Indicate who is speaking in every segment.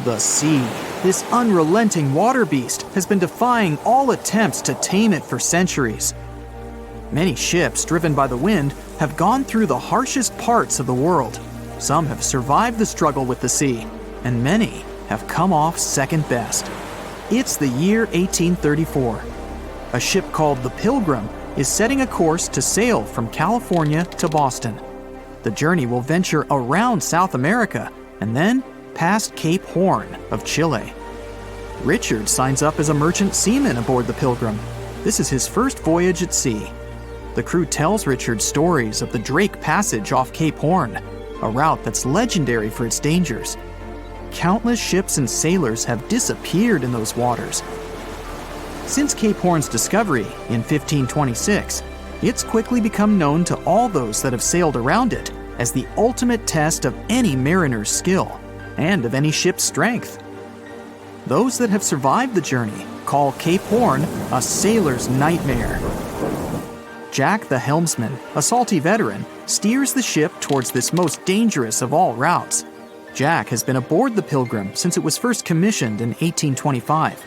Speaker 1: The sea, this unrelenting water beast, has been defying all attempts to tame it for centuries. Many ships driven by the wind have gone through the harshest parts of the world. Some have survived the struggle with the sea, and many have come off second best. It's the year 1834. A ship called the Pilgrim is setting a course to sail from California to Boston. The journey will venture around South America and then past Cape Horn of Chile. Richard signs up as a merchant seaman aboard the Pilgrim. This is his first voyage at sea. The crew tells Richard stories of the Drake Passage off Cape Horn, a route that's legendary for its dangers. Countless ships and sailors have disappeared in those waters. Since Cape Horn's discovery in 1526, it's quickly become known to all those that have sailed around it as the ultimate test of any mariner's skill and of any ship's strength. Those that have survived the journey call Cape Horn a sailor's nightmare. Jack the helmsman, a salty veteran, steers the ship towards this most dangerous of all routes. Jack has been aboard the Pilgrim since it was first commissioned in 1825.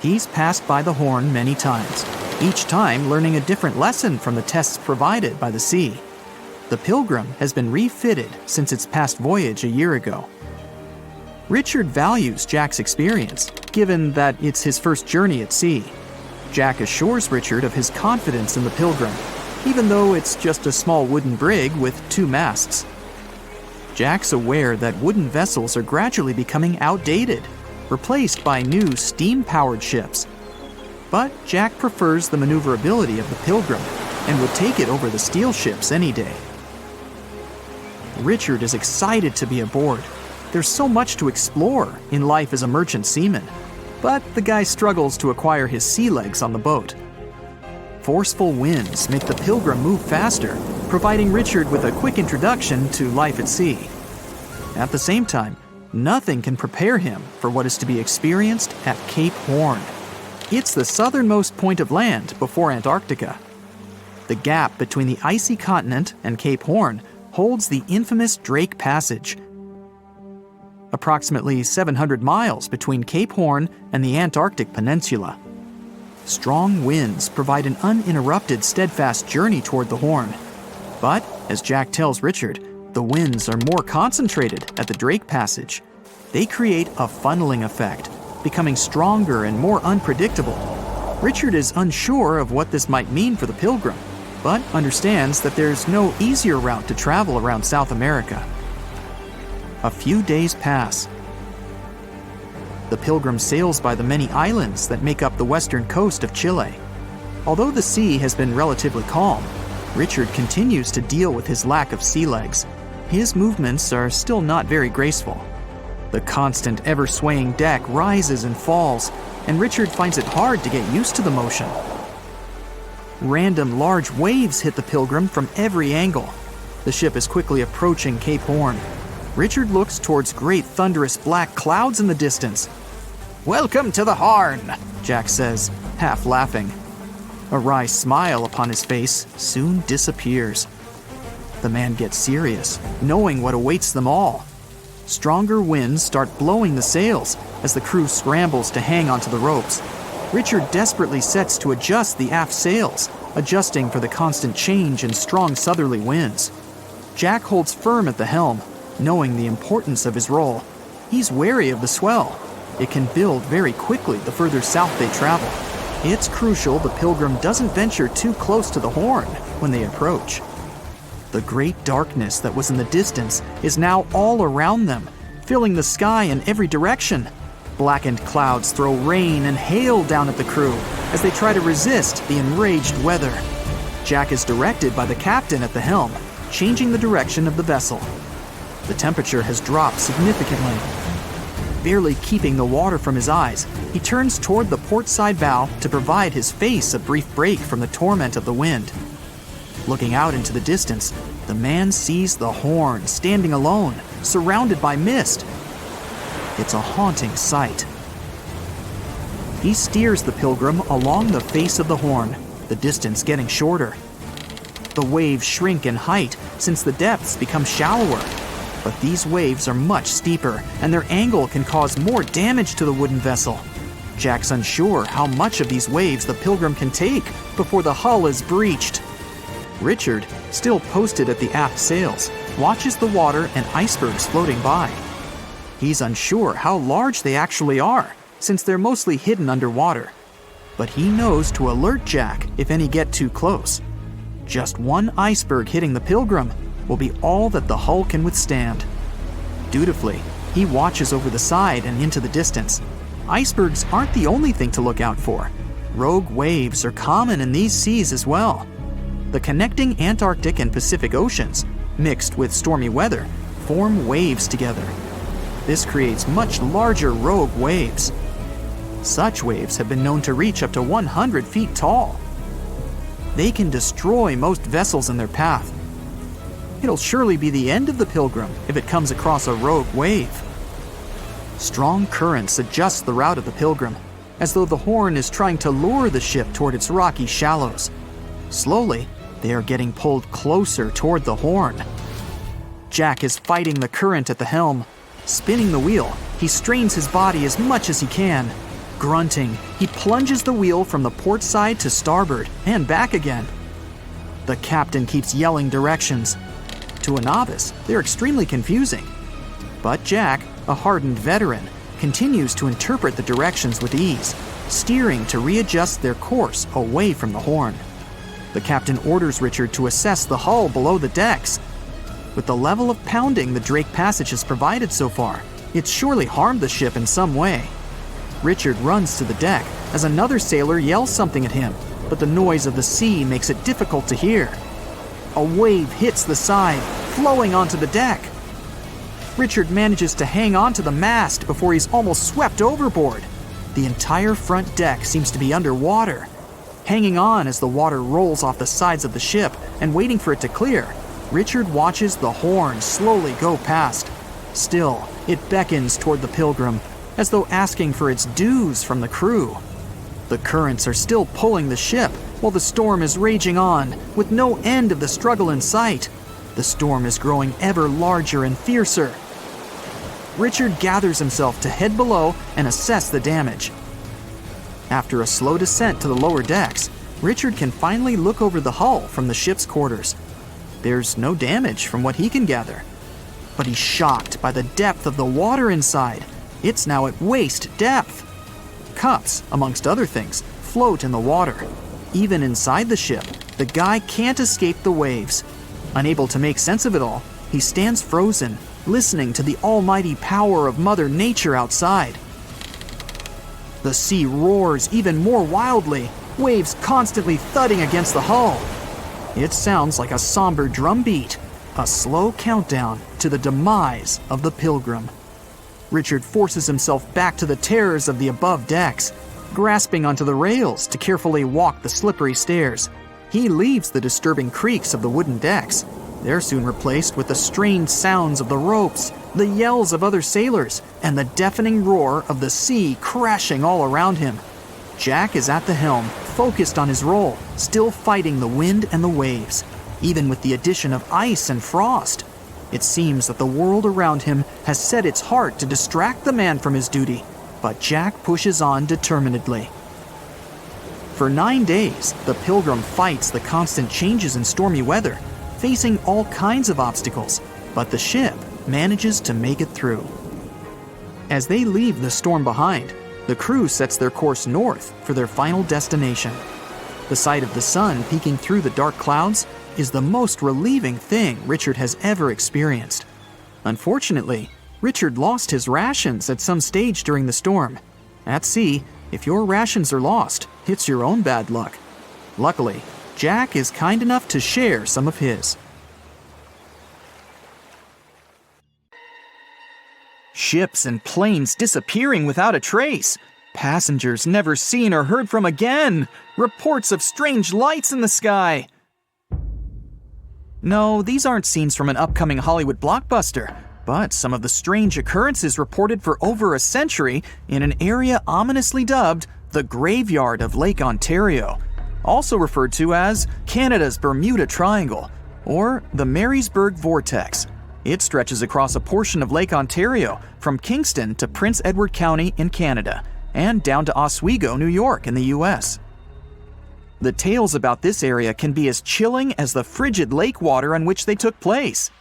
Speaker 1: He's passed by the Horn many times, each time learning a different lesson from the tests provided by the sea. The Pilgrim has been refitted since its past voyage a year ago. Richard values Jack's experience, given that it's his first journey at sea. Jack assures Richard of his confidence in the Pilgrim, even though it's just a small wooden brig with 2 masts. Jack's aware that wooden vessels are gradually becoming outdated, replaced by new steam-powered ships. But Jack prefers the maneuverability of the Pilgrim and would take it over the steel ships any day. Richard is excited to be aboard. There's so much to explore in life as a merchant seaman, but the guy struggles to acquire his sea legs on the boat. Forceful winds make the Pilgrim move faster, providing Richard with a quick introduction to life at sea. At the same time, nothing can prepare him for what is to be experienced at Cape Horn. It's the southernmost point of land before Antarctica. The gap between the icy continent and Cape Horn holds the infamous Drake Passage. Approximately 700 miles between Cape Horn and the Antarctic Peninsula. Strong winds provide an uninterrupted, steadfast journey toward the Horn. But, as Jack tells Richard, the winds are more concentrated at the Drake Passage. They create a funneling effect, becoming stronger and more unpredictable. Richard is unsure of what this might mean for the Pilgrim, but understands that there's no easier route to travel around South America. A few days pass. The Pilgrim sails by the many islands that make up the western coast of Chile. Although the sea has been relatively calm, Richard continues to deal with his lack of sea legs. His movements are still not very graceful. The constant, ever-swaying deck rises and falls, and Richard finds it hard to get used to the motion. Random large waves hit the Pilgrim from every angle. The ship is quickly approaching Cape Horn. Richard looks towards great thunderous black clouds in the distance. "Welcome to the Horn," Jack says, half laughing. A wry smile upon his face soon disappears. The man gets serious, knowing what awaits them all. Stronger winds start blowing the sails as the crew scrambles to hang onto the ropes. Richard desperately sets to adjust the aft sails, adjusting for the constant change in strong southerly winds. Jack holds firm at the helm, knowing the importance of his role. He's wary of the swell. It can build very quickly the further south they travel. It's crucial the Pilgrim doesn't venture too close to the Horn when they approach. The great darkness that was in the distance is now all around them, filling the sky in every direction. Blackened clouds throw rain and hail down at the crew as they try to resist the enraged weather. Jack is directed by the captain at the helm, changing the direction of the vessel. The temperature has dropped significantly. Barely keeping the water from his eyes, he turns toward the port side bow to provide his face a brief break from the torment of the wind. Looking out into the distance, the man sees the Horn standing alone, surrounded by mist. It's a haunting sight. He steers the Pilgrim along the face of the Horn, the distance getting shorter. The waves shrink in height since the depths become shallower. But these waves are much steeper, and their angle can cause more damage to the wooden vessel. Jack's unsure how much of these waves the Pilgrim can take before the hull is breached. Richard, still posted at the aft sails, watches the water and icebergs floating by. He's unsure how large they actually are, since they're mostly hidden underwater. But he knows to alert Jack if any get too close. Just one iceberg hitting the Pilgrim will be all that the hull can withstand. Dutifully, he watches over the side and into the distance. Icebergs aren't the only thing to look out for. Rogue waves are common in these seas as well. The connecting Antarctic and Pacific Oceans, mixed with stormy weather, form waves together. This creates much larger rogue waves. Such waves have been known to reach up to 100 feet tall. They can destroy most vessels in their path. It'll surely be the end of the Pilgrim if it comes across a rogue wave. Strong currents adjust the route of the Pilgrim, as though the Horn is trying to lure the ship toward its rocky shallows. Slowly, they are getting pulled closer toward the Horn. Jack is fighting the current at the helm. Spinning the wheel, he strains his body as much as he can. Grunting, he plunges the wheel from the port side to starboard and back again. The captain keeps yelling directions. To a novice, they're extremely confusing. But Jack, a hardened veteran, continues to interpret the directions with ease, steering to readjust their course away from the Horn. The captain orders Richard to assess the hull below the decks. With the level of pounding the Drake Passage has provided so far, it's surely harmed the ship in some way. Richard runs to the deck as another sailor yells something at him, but the noise of the sea makes it difficult to hear. A wave hits the side, flowing onto the deck. Richard manages to hang on to the mast before he's almost swept overboard. The entire front deck seems to be underwater. Hanging on as the water rolls off the sides of the ship and waiting for it to clear, Richard watches the Horn slowly go past. Still, it beckons toward the Pilgrim, as though asking for its dues from the crew. The currents are still pulling the ship, while the storm is raging on, with no end of the struggle in sight. The storm is growing ever larger and fiercer. Richard gathers himself to head below and assess the damage. After a slow descent to the lower decks, Richard can finally look over the hull from the ship's quarters. There's no damage from what he can gather. But he's shocked by the depth of the water inside. It's now at waist depth. Cups, amongst other things, float in the water. Even inside the ship, the guy can't escape the waves. Unable to make sense of it all, he stands frozen, listening to the almighty power of Mother Nature outside. The sea roars even more wildly, waves constantly thudding against the hull. It sounds like a somber drumbeat, a slow countdown to the demise of the Pilgrim. Richard forces himself back to the terrors of the above decks, grasping onto the rails to carefully walk the slippery stairs. He leaves the disturbing creaks of the wooden decks. They're soon replaced with the strained sounds of the ropes, the yells of other sailors, and the deafening roar of the sea crashing all around him. Jack is at the helm, focused on his role, still fighting the wind and the waves, even with the addition of ice and frost. It seems that the world around him has set its heart to distract the man from his duty, but Jack pushes on determinedly. For 9 days, the Pilgrim fights the constant changes in stormy weather, facing all kinds of obstacles, but the ship manages to make it through. As they leave the storm behind, the crew sets their course north for their final destination. The sight of the sun peeking through the dark clouds is the most relieving thing Richard has ever experienced. Unfortunately, Richard lost his rations at some stage during the storm. At sea, if your rations are lost, it's your own bad luck. Luckily, Jack is kind enough to share some of his. Ships and planes disappearing without a trace. Passengers never seen or heard from again. Reports of strange lights in the sky. No, these aren't scenes from an upcoming Hollywood blockbuster, but some of the strange occurrences reported for over a century in an area ominously dubbed the Graveyard of Lake Ontario, also referred to as Canada's Bermuda Triangle, or the Marysburg Vortex. It stretches across a portion of Lake Ontario from Kingston to Prince Edward County in Canada and down to Oswego, New York in the US. The tales about this area can be as chilling as the frigid lake water on which they took place.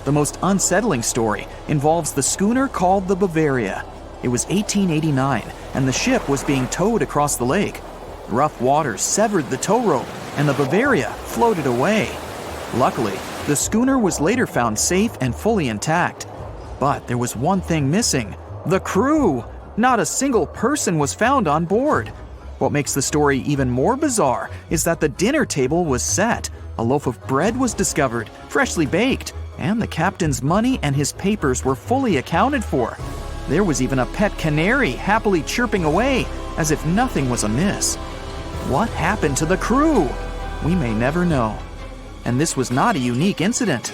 Speaker 1: The most unsettling story involves the schooner called the Bavaria. It was 1889, and the ship was being towed across the lake. Rough waters severed the tow rope, and the Bavaria floated away. Luckily, the schooner was later found safe and fully intact. But there was one thing missing: the crew! Not a single person was found on board. What makes the story even more bizarre is that the dinner table was set, a loaf of bread was discovered, freshly baked, and the captain's money and his papers were fully accounted for. There was even a pet canary happily chirping away as if nothing was amiss. What happened to the crew? We may never know. And this was not a unique incident.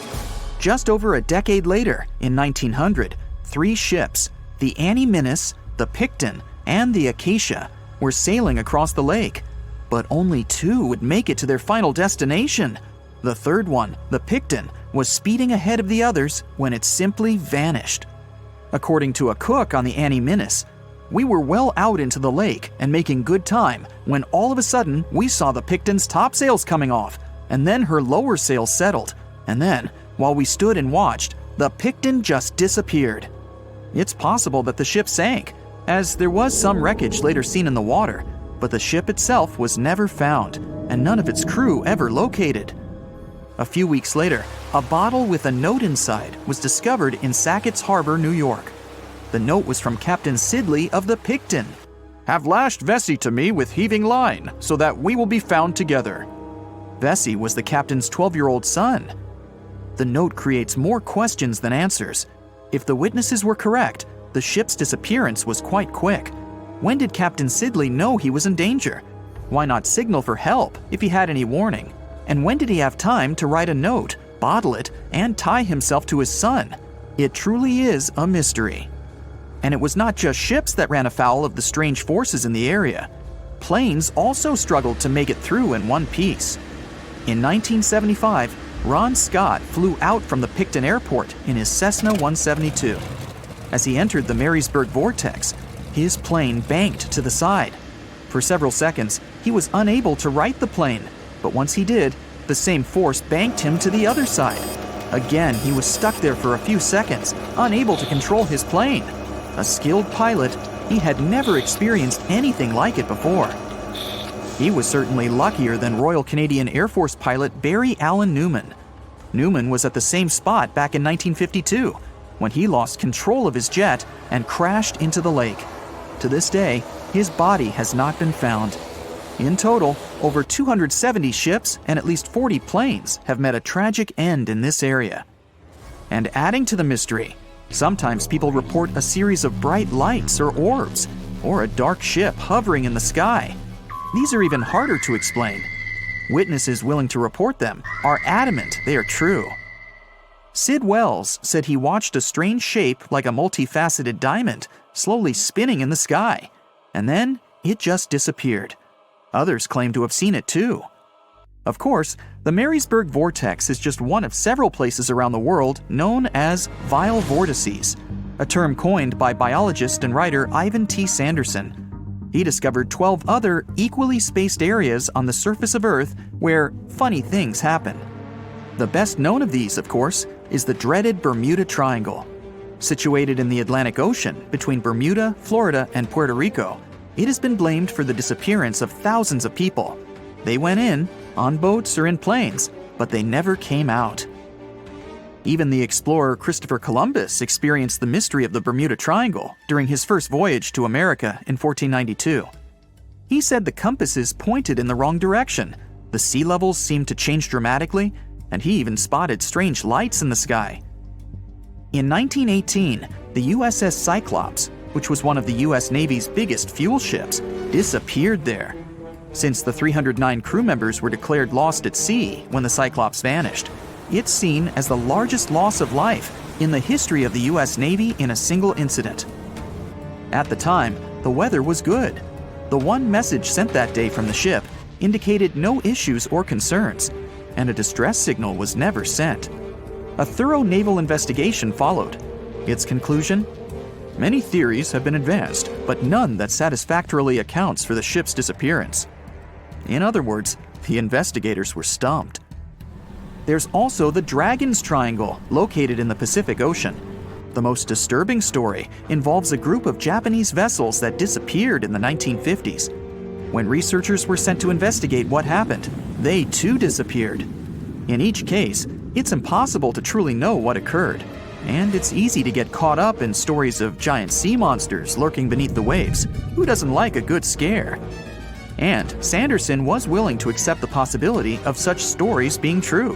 Speaker 1: Just over a decade later, in 1900, 3 ships, the Annie Minnis, the Picton, and the Acacia, were sailing across the lake. But only 2 would make it to their final destination. The third one, the Picton, was speeding ahead of the others when it simply vanished. According to a cook on the Annie Minnis, "We were well out into the lake and making good time when all of a sudden we saw the Picton's topsails coming off, and then her lower sails settled, and then, while we stood and watched, the Picton just disappeared." It's possible that the ship sank, as there was some wreckage later seen in the water, but the ship itself was never found, and none of its crew ever located. A few weeks later, a bottle with a note inside was discovered in Sackett's Harbor, New York. The note was from Captain Sidley of the Picton. "Have lashed Vesey to me with heaving line, so that we will be found together." Vesey was the captain's 12-year-old son. The note creates more questions than answers. If the witnesses were correct, the ship's disappearance was quite quick. When did Captain Sidley know he was in danger? Why not signal for help if he had any warning? And when did he have time to write a note, bottle it, and tie himself to his son? It truly is a mystery. And it was not just ships that ran afoul of the strange forces in the area. Planes also struggled to make it through in one piece. In 1975, Ron Scott flew out from the Picton Airport in his Cessna 172. As he entered the Marysburg vortex, his plane banked to the side. For several seconds, he was unable to right the plane, but once he did, the same force banked him to the other side. Again, he was stuck there for a few seconds, unable to control his plane. A skilled pilot, he had never experienced anything like it before. He was certainly luckier than Royal Canadian Air Force pilot Barry Allen Newman. Newman was at the same spot back in 1952, when he lost control of his jet and crashed into the lake. To this day, his body has not been found. In total, over 270 ships and at least 40 planes have met a tragic end in this area. And adding to the mystery, sometimes people report a series of bright lights or orbs, or a dark ship hovering in the sky. These are even harder to explain. Witnesses willing to report them are adamant they are true. Sid Wells said he watched a strange shape like a multifaceted diamond slowly spinning in the sky, and then it just disappeared. Others claim to have seen it too. Of course, the Marysburg vortex is just one of several places around the world known as vile vortices, a term coined by biologist and writer Ivan T. Sanderson. He discovered 12 other equally spaced areas on the surface of Earth where funny things happen. The best known of these, of course, is the dreaded Bermuda Triangle. Situated in the Atlantic Ocean between Bermuda, Florida, and Puerto Rico, it has been blamed for the disappearance of thousands of people. They went in, on boats or in planes, but they never came out. Even the explorer Christopher Columbus experienced the mystery of the Bermuda Triangle during his first voyage to America in 1492. He said the compasses pointed in the wrong direction, the sea levels seemed to change dramatically, and he even spotted strange lights in the sky. In 1918, the USS Cyclops, which was one of the US Navy's biggest fuel ships, disappeared there. Since the 309 crew members were declared lost at sea when the Cyclops vanished, it's seen as the largest loss of life in the history of the US Navy in a single incident. At the time, the weather was good. The one message sent that day from the ship indicated no issues or concerns, and a distress signal was never sent. A thorough naval investigation followed. Its conclusion? Many theories have been advanced, but none that satisfactorily accounts for the ship's disappearance. In other words, the investigators were stumped. There's also the Dragon's Triangle, located in the Pacific Ocean. The most disturbing story involves a group of Japanese vessels that disappeared in the 1950s. When researchers were sent to investigate what happened, they too disappeared. In each case, it's impossible to truly know what occurred, and it's easy to get caught up in stories of giant sea monsters lurking beneath the waves. Who doesn't like a good scare? And Sanderson was willing to accept the possibility of such stories being true.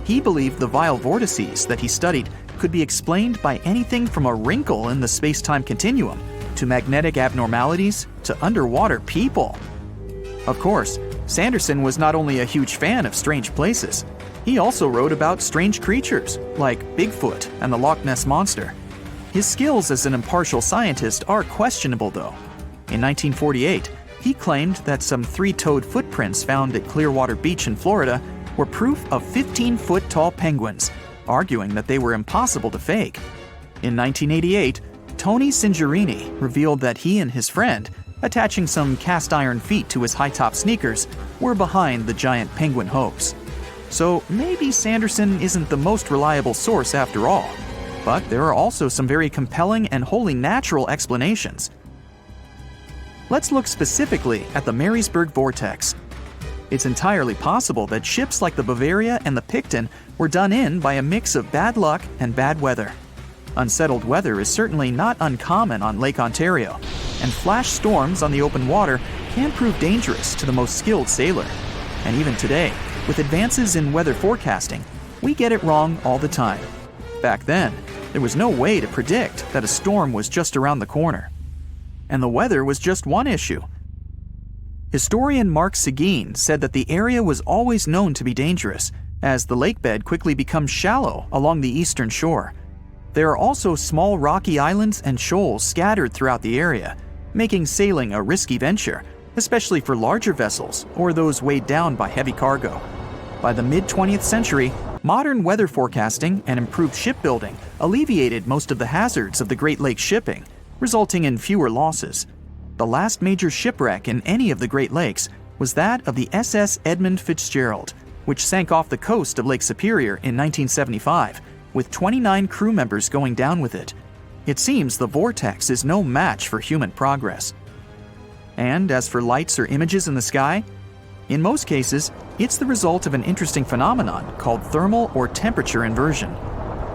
Speaker 1: He believed the vile vortices that he studied could be explained by anything from a wrinkle in the space-time continuum to magnetic abnormalities to underwater people. Of course, Sanderson was not only a huge fan of strange places, he also wrote about strange creatures like Bigfoot and the Loch Ness Monster. His skills as an impartial scientist are questionable though. In 1948, he claimed that some 3-toed footprints found at Clearwater Beach in Florida were proof of 15-foot-tall penguins, arguing that they were impossible to fake. In 1988, Tony Singerini revealed that he and his friend, attaching some cast-iron feet to his high-top sneakers, were behind the giant penguin hoax. So maybe Sanderson isn't the most reliable source after all, but there are also some very compelling and wholly natural explanations. Let's look specifically at the Marysburg Vortex. It's entirely possible that ships like the Bavaria and the Picton were done in by a mix of bad luck and bad weather. Unsettled weather is certainly not uncommon on Lake Ontario, and flash storms on the open water can prove dangerous to the most skilled sailor. And even today, with advances in weather forecasting, we get it wrong all the time. Back then, there was no way to predict that a storm was just around the corner. And the weather was just one issue. Historian Mark Seguin said that the area was always known to be dangerous, as the lakebed quickly becomes shallow along the eastern shore. There are also small rocky islands and shoals scattered throughout the area, making sailing a risky venture, especially for larger vessels or those weighed down by heavy cargo. By the mid-20th century, modern weather forecasting and improved shipbuilding alleviated most of the hazards of the Great Lakes shipping, resulting in fewer losses. The last major shipwreck in any of the Great Lakes was that of the SS Edmund Fitzgerald, which sank off the coast of Lake Superior in 1975, with 29 crew members going down with it. It seems the vortex is no match for human progress. And as for lights or images in the sky, in most cases, it's the result of an interesting phenomenon called thermal or temperature inversion.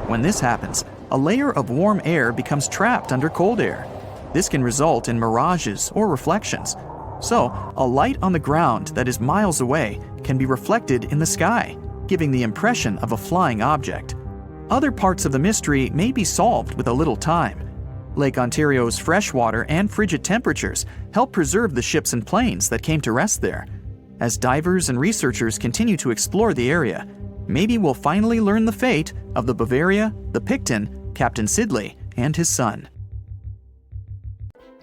Speaker 1: When this happens, a layer of warm air becomes trapped under cold air. This can result in mirages or reflections. So, a light on the ground that is miles away can be reflected in the sky, giving the impression of a flying object. Other parts of the mystery may be solved with a little time. Lake Ontario's freshwater and frigid temperatures help preserve the ships and planes that came to rest there. As divers and researchers continue to explore the area, maybe we'll finally learn the fate of the Bavaria, the Picton, Captain Sidley, and his son.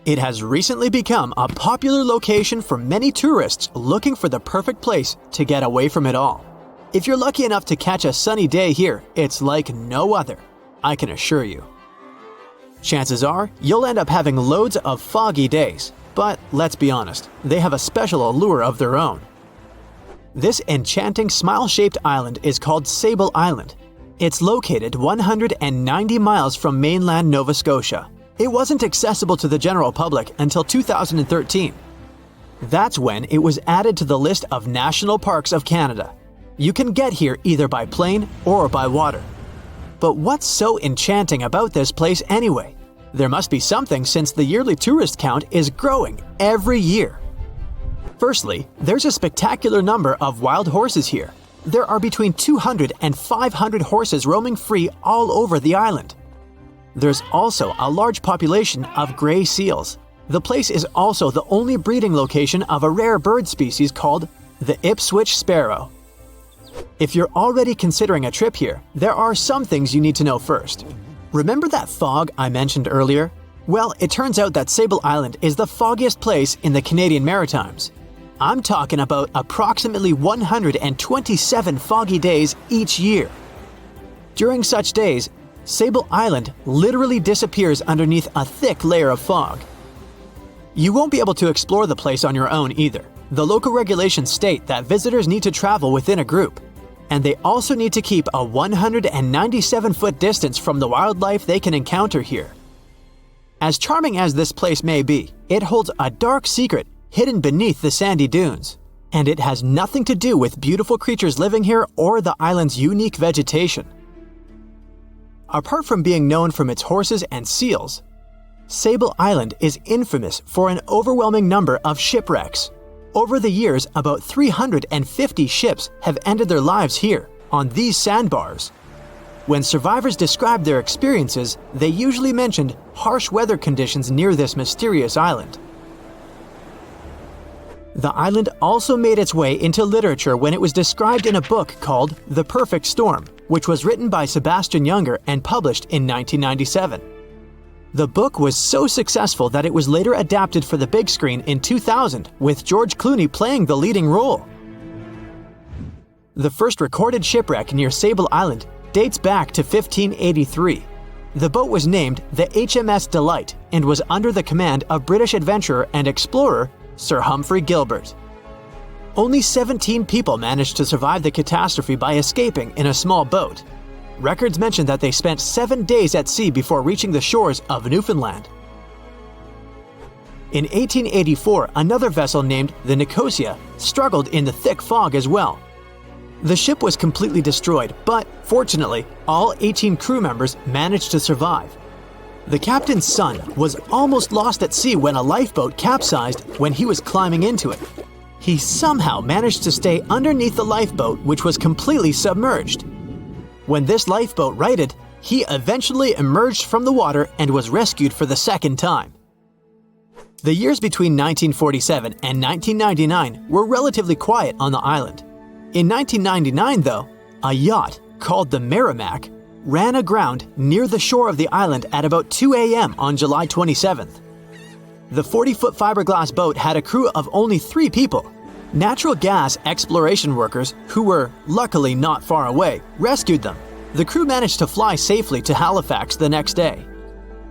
Speaker 2: It has recently become a popular location for many tourists looking for the perfect place to get away from it all. If you're lucky enough to catch a sunny day here, it's like no other, I can assure you. Chances are, you'll end up having loads of foggy days, but let's be honest, they have a special allure of their own. This enchanting smile-shaped island is called Sable Island. It's located 190 miles from mainland Nova Scotia. It wasn't accessible to the general public until 2013. That's when it was added to the list of National Parks of Canada. You can get here either by plane or by water. But what's so enchanting about this place anyway? There must be something since the yearly tourist count is growing every year. Firstly, there's a spectacular number of wild horses here. There are between 200 and 500 horses roaming free all over the island. There's also a large population of gray seals. The place is also the only breeding location of a rare bird species called the Ipswich sparrow. If you're already considering a trip here, there are some things you need to know first. Remember that fog I mentioned earlier? Well, it turns out that Sable Island is the foggiest place in the Canadian Maritimes. I'm talking about approximately 127 foggy days each year. During such days, Sable Island literally disappears underneath a thick layer of fog. You won't be able to explore the place on your own either. The local regulations state that visitors need to travel within a group, and they also need to keep a 197-foot distance from the wildlife they can encounter here. As charming as this place may be, it holds a dark secret hidden beneath the sandy dunes, and it has nothing to do with beautiful creatures living here or the island's unique vegetation. Apart from being known from its horses and seals, Sable Island is infamous for an overwhelming number of shipwrecks. Over the years, about 350 ships have ended their lives here, on these sandbars. When survivors described their experiences, they usually mentioned harsh weather conditions near this mysterious island. The island also made its way into literature when it was described in a book called The Perfect Storm, which was written by Sebastian Junger and published in 1997. The book was so successful that it was later adapted for the big screen in 2000, with George Clooney playing the leading role. The first recorded shipwreck near Sable Island dates back to 1583. The boat was named the HMS Delight and was under the command of British adventurer and explorer Sir Humphrey Gilbert. Only 17 people managed to survive the catastrophe by escaping in a small boat. Records mention that they spent 7 days at sea before reaching the shores of Newfoundland. In 1884, another vessel named the Nicosia struggled in the thick fog as well. The ship was completely destroyed, but fortunately, all 18 crew members managed to survive. The captain's son was almost lost at sea when a lifeboat capsized when he was climbing into it. He somehow managed to stay underneath the lifeboat, which was completely submerged. When this lifeboat righted, he eventually emerged from the water and was rescued for the second time. The years between 1947 and 1999 were relatively quiet on the island. In 1999, though, a yacht called the Merrimack ran aground near the shore of the island at about 2 a.m. on July 27th. The 40-foot fiberglass boat had a crew of only 3 people. Natural gas exploration workers, who were luckily not far away, rescued them. The crew managed to fly safely to Halifax the next day.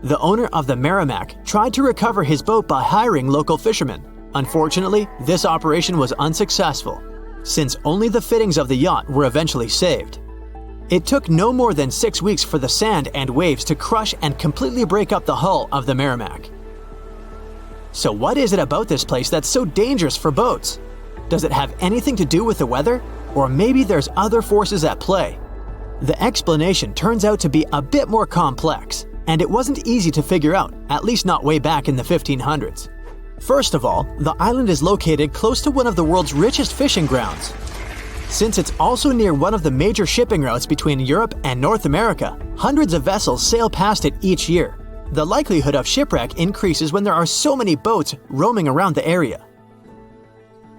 Speaker 2: The owner of the Merrimack tried to recover his boat by hiring local fishermen. Unfortunately, this operation was unsuccessful, since only the fittings of the yacht were eventually saved. It took no more than 6 weeks for the sand and waves to crush and completely break up the hull of the Merrimack. So what is it about this place that's so dangerous for boats? Does it have anything to do with the weather? Or maybe there's other forces at play? The explanation turns out to be a bit more complex, and it wasn't easy to figure out, at least not way back in the 1500s. First of all, the island is located close to one of the world's richest fishing grounds. Since it's also near one of the major shipping routes between Europe and North America, hundreds of vessels sail past it each year. The likelihood of shipwreck increases when there are so many boats roaming around the area.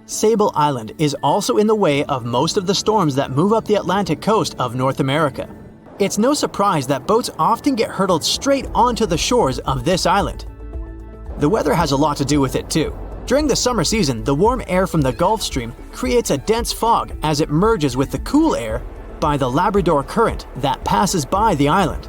Speaker 2: Sable Island is also in the way of most of the storms that move up the Atlantic coast of North America. It's no surprise that boats often get hurtled straight onto the shores of this island. The weather has a lot to do with it too. During the summer season, the warm air from the Gulf Stream creates a dense fog as it merges with the cool air by the Labrador Current that passes by the island.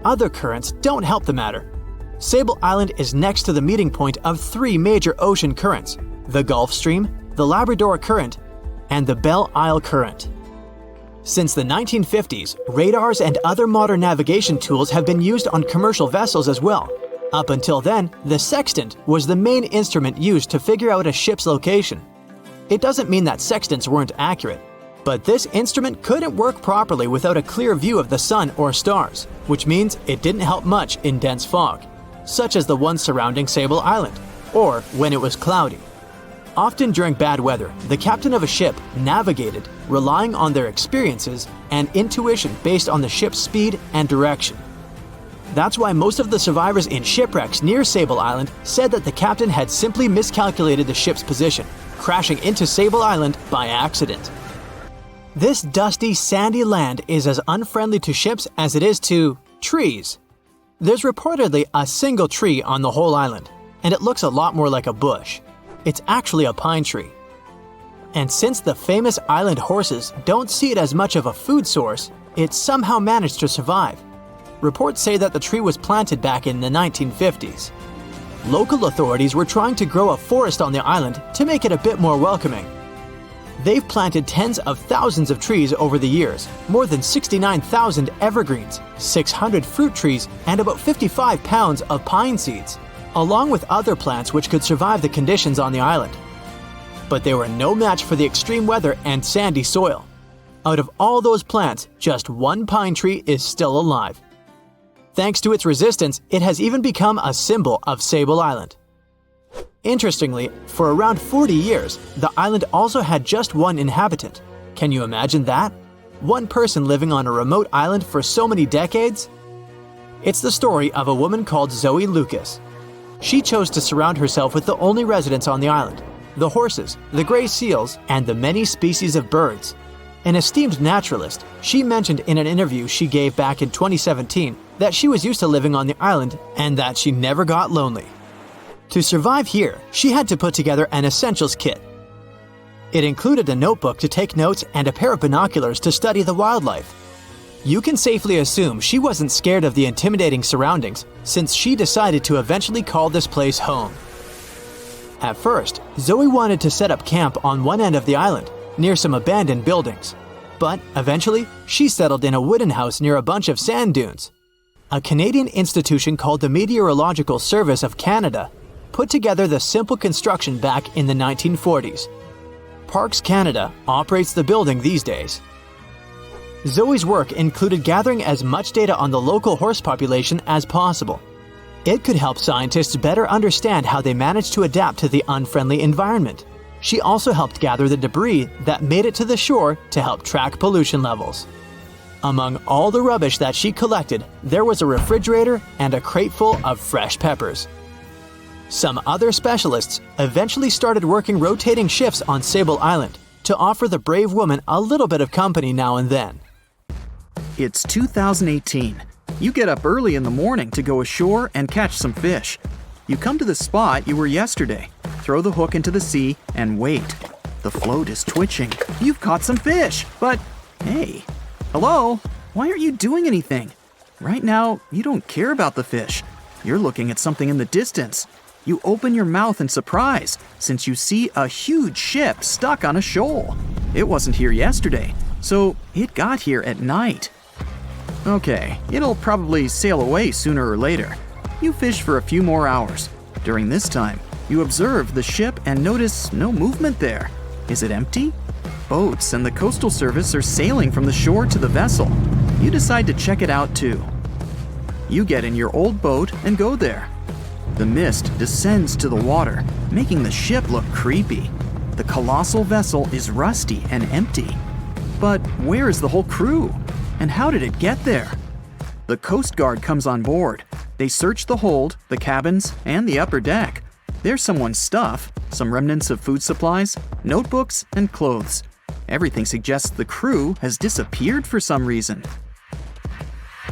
Speaker 2: Other currents don't help the matter. Sable Island is next to the meeting point of 3 major ocean currents: the Gulf Stream, the Labrador Current, and the Belle Isle Current. Since the 1950s, radars and other modern navigation tools have been used on commercial vessels as well. Up until then, the sextant was the main instrument used to figure out a ship's location. It doesn't mean that sextants weren't accurate, but this instrument couldn't work properly without a clear view of the sun or stars, which means it didn't help much in dense fog, such as the one surrounding Sable Island, or when it was cloudy. Often during bad weather, the captain of a ship navigated, relying on their experiences and intuition based on the ship's speed and direction. That's why most of the survivors in shipwrecks near Sable Island said that the captain had simply miscalculated the ship's position, crashing into Sable Island by accident. This dusty, sandy land is as unfriendly to ships as it is to trees. There's reportedly a single tree on the whole island, and it looks a lot more like a bush. It's actually a pine tree. And since the famous island horses don't see it as much of a food source, it somehow managed to survive. Reports say that the tree was planted back in the 1950s. Local authorities were trying to grow a forest on the island to make it a bit more welcoming. They've planted tens of thousands of trees over the years, more than 69,000 evergreens, 600 fruit trees, and about 55 pounds of pine seeds, along with other plants which could survive the conditions on the island. But they were no match for the extreme weather and sandy soil. Out of all those plants, just one pine tree is still alive. Thanks to its resistance, it has even become a symbol of Sable Island. Interestingly, for around 40 years, the island also had just one inhabitant. Can you imagine that? One person living on a remote island for so many decades? It's the story of a woman called Zoe Lucas. She chose to surround herself with the only residents on the island: the horses, the gray seals, and the many species of birds. An esteemed naturalist, she mentioned in an interview she gave back in 2017 that she was used to living on the island and that she never got lonely. To survive here, she had to put together an essentials kit. It included a notebook to take notes and a pair of binoculars to study the wildlife. You can safely assume she wasn't scared of the intimidating surroundings, since she decided to eventually call this place home. At first, Zoe wanted to set up camp on one end of the island, near some abandoned buildings. But eventually, she settled in a wooden house near a bunch of sand dunes. A Canadian institution called the Meteorological Service of Canada put together the simple construction back in the 1940s. Parks Canada operates the building these days. Zoe's work included gathering as much data on the local horse population as possible. It could help scientists better understand how they managed to adapt to the unfriendly environment. She also helped gather the debris that made it to the shore to help track pollution levels. Among all the rubbish that she collected, there was a refrigerator and a crate full of fresh peppers. Some other specialists eventually started working rotating shifts on Sable Island to offer the brave woman a little bit of company now and then.
Speaker 1: It's 2018. You get up early in the morning to go ashore and catch some fish. You come to the spot you were yesterday, throw the hook into the sea, and wait. The float is twitching. You've caught some fish, but hey, hello? Why aren't you doing anything? Right now, you don't care about the fish. You're looking at something in the distance. You open your mouth in surprise, since you see a huge ship stuck on a shoal. It wasn't here yesterday, so it got here at night. Okay, it'll probably sail away sooner or later. You fish for a few more hours. During this time, you observe the ship and notice no movement there. Is it empty? Boats and the Coastal Service are sailing from the shore to the vessel. You decide to check it out too. You get in your old boat and go there. The mist descends to the water, making the ship look creepy. The colossal vessel is rusty and empty. But where is the whole crew? And how did it get there? The Coast Guard comes on board. They search the hold, the cabins, and the upper deck. There's someone's stuff, some remnants of food supplies, notebooks, and clothes. Everything suggests the crew has disappeared for some reason.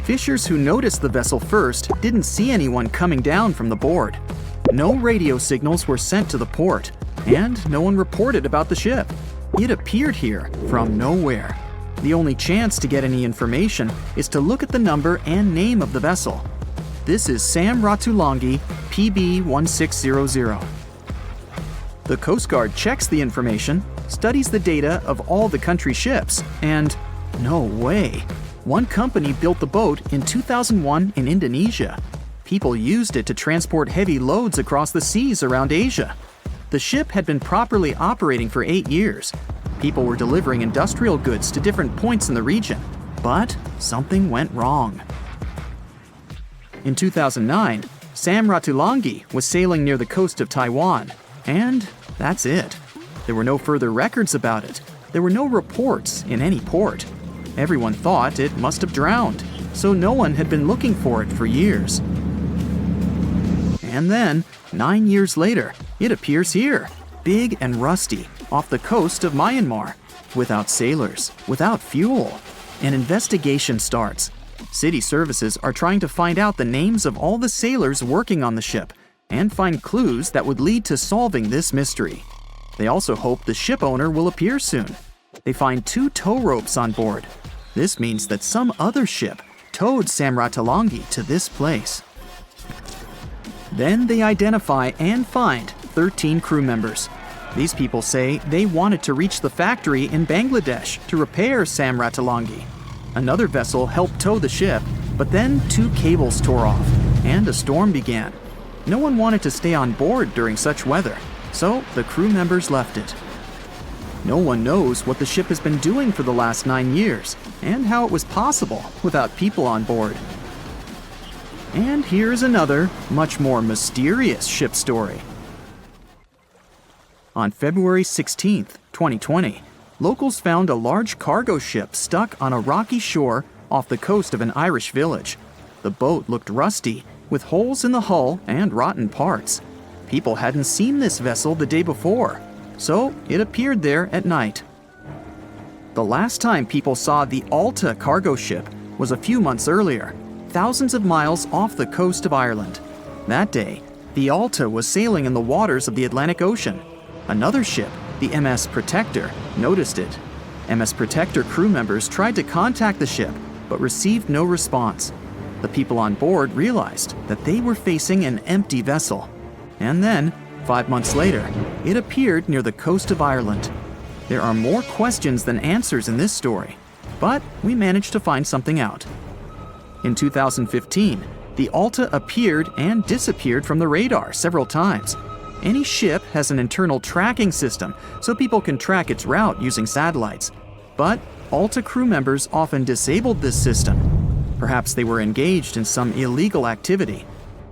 Speaker 1: Fishers who noticed the vessel first didn't see anyone coming down from the board. No radio signals were sent to the port, and no one reported about the ship. It appeared here from nowhere. The only chance to get any information is to look at the number and name of the vessel. This is Sam Ratulangi, PB 1600. The Coast Guard checks the information, studies the data of all the country ships, and no way. One company built the boat in 2001 in Indonesia. People used it to transport heavy loads across the seas around Asia. The ship had been properly operating for 8 years. People were delivering industrial goods to different points in the region, but something went wrong. In 2009, Sam Ratulangi was sailing near the coast of Taiwan, and that's it. There were no further records about it. There were no reports in any port. Everyone thought it must have drowned, so no one had been looking for it for years. And then, 9 years later, it appears here, big and rusty, off the coast of Myanmar, without sailors, without fuel. An investigation starts. City services are trying to find out the names of all the sailors working on the ship and find clues that would lead to solving this mystery. They also hope the ship owner will appear soon. They find 2 tow ropes on board. This means that some other ship towed Sam Ratalangi to this place. Then they identify and find 13 crew members. These people say they wanted to reach the factory in Bangladesh to repair Sam Ratalangi. Another vessel helped tow the ship, but then 2 cables tore off, and a storm began. No one wanted to stay on board during such weather, so the crew members left it. No one knows what the ship has been doing for the last 9 years, and how it was possible without people on board. And here's another, much more mysterious ship story. On February 16, 2020, locals found a large cargo ship stuck on a rocky shore off the coast of an Irish village. The boat looked rusty, with holes in the hull and rotten parts. People hadn't seen this vessel the day before, so it appeared there at night. The last time people saw the Alta cargo ship was a few months earlier, thousands of miles off the coast of Ireland. That day, the Alta was sailing in the waters of the Atlantic Ocean. Another ship, the MS Protector, noticed it. MS Protector crew members tried to contact the ship, but received no response. The people on board realized that they were facing an empty vessel. And then, 5 months later, it appeared near the coast of Ireland. There are more questions than answers in this story, but we managed to find something out. In 2015, the Alta appeared and disappeared from the radar several times. Any ship has an internal tracking system, so people can track its route using satellites. But Alta crew members often disabled this system. Perhaps they were engaged in some illegal activity.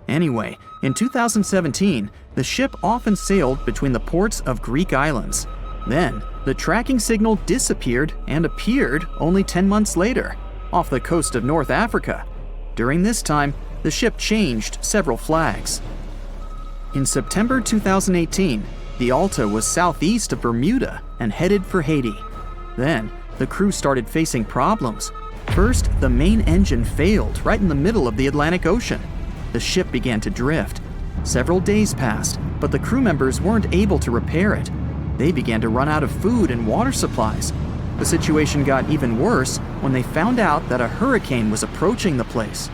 Speaker 1: Anyway, in 2017, the ship often sailed between the ports of Greek islands. Then, the tracking signal disappeared and appeared only 10 months later, off the coast of North Africa. During this time, the ship changed several flags. In September 2018, the Alta was southeast of Bermuda and headed for Haiti. Then, the crew started facing problems. First, the main engine failed right in the middle of the Atlantic Ocean. The ship began to drift. Several days passed, but the crew members weren't able to repair it. They began to run out of food and water supplies. The situation got even worse when they found out that a hurricane was approaching the place.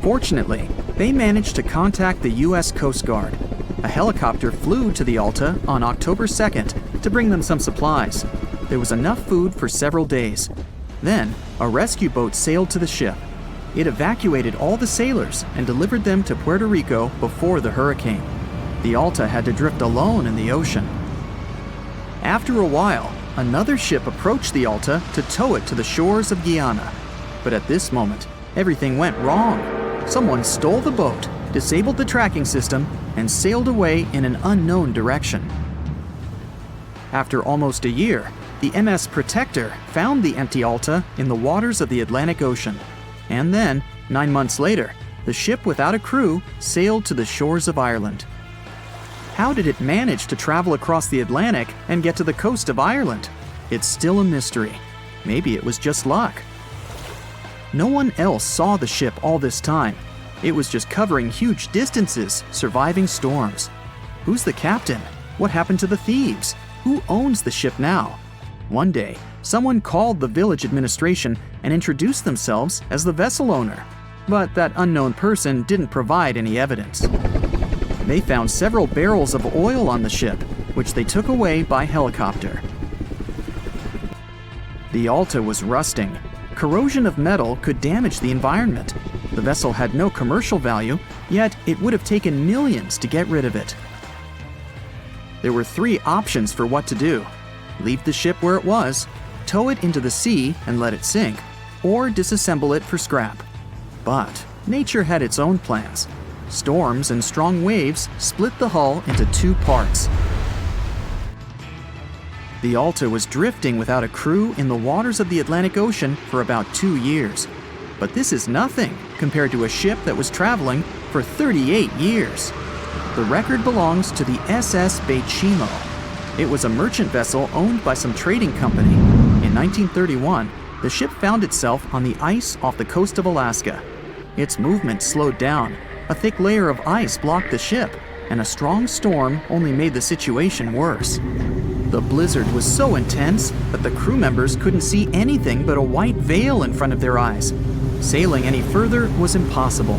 Speaker 1: Fortunately, they managed to contact the U.S. Coast Guard. A helicopter flew to the Alta on October 2nd to bring them some supplies. There was enough food for several days. Then, a rescue boat sailed to the ship. It evacuated all the sailors and delivered them to Puerto Rico before the hurricane. The Alta had to drift alone in the ocean. After a while, another ship approached the Alta to tow it to the shores of Guyana. But at this moment, everything went wrong. Someone stole the boat, disabled the tracking system, and sailed away in an unknown direction. After almost a year, the MS Protector found the empty Alta in the waters of the Atlantic Ocean. And then, 9 months later, the ship without a crew sailed to the shores of Ireland. How did it manage to travel across the Atlantic and get to the coast of Ireland? It's still a mystery. Maybe it was just luck. No one else saw the ship all this time. It was just covering huge distances, surviving storms. Who's the captain? What happened to the thieves? Who owns the ship now? One day, someone called the village administration and introduced themselves as the vessel owner. But that unknown person didn't provide any evidence. They found several barrels of oil on the ship, which they took away by helicopter. The Alta was rusting. Corrosion of metal could damage the environment. The vessel had no commercial value, yet it would have taken millions to get rid of it. There were 3 options for what to do: leave the ship where it was, tow it into the sea and let it sink, or disassemble it for scrap. But nature had its own plans. Storms and strong waves split the hull into 2 parts. The Alta was drifting without a crew in the waters of the Atlantic Ocean for about 2 years. But this is nothing compared to a ship that was traveling for 38 years. The record belongs to the SS Bechimo. It was a merchant vessel owned by some trading company. In 1931, the ship found itself on the ice off the coast of Alaska. Its movement slowed down. A thick layer of ice blocked the ship, and a strong storm only made the situation worse. The blizzard was so intense that the crew members couldn't see anything but a white veil in front of their eyes. Sailing any further was impossible.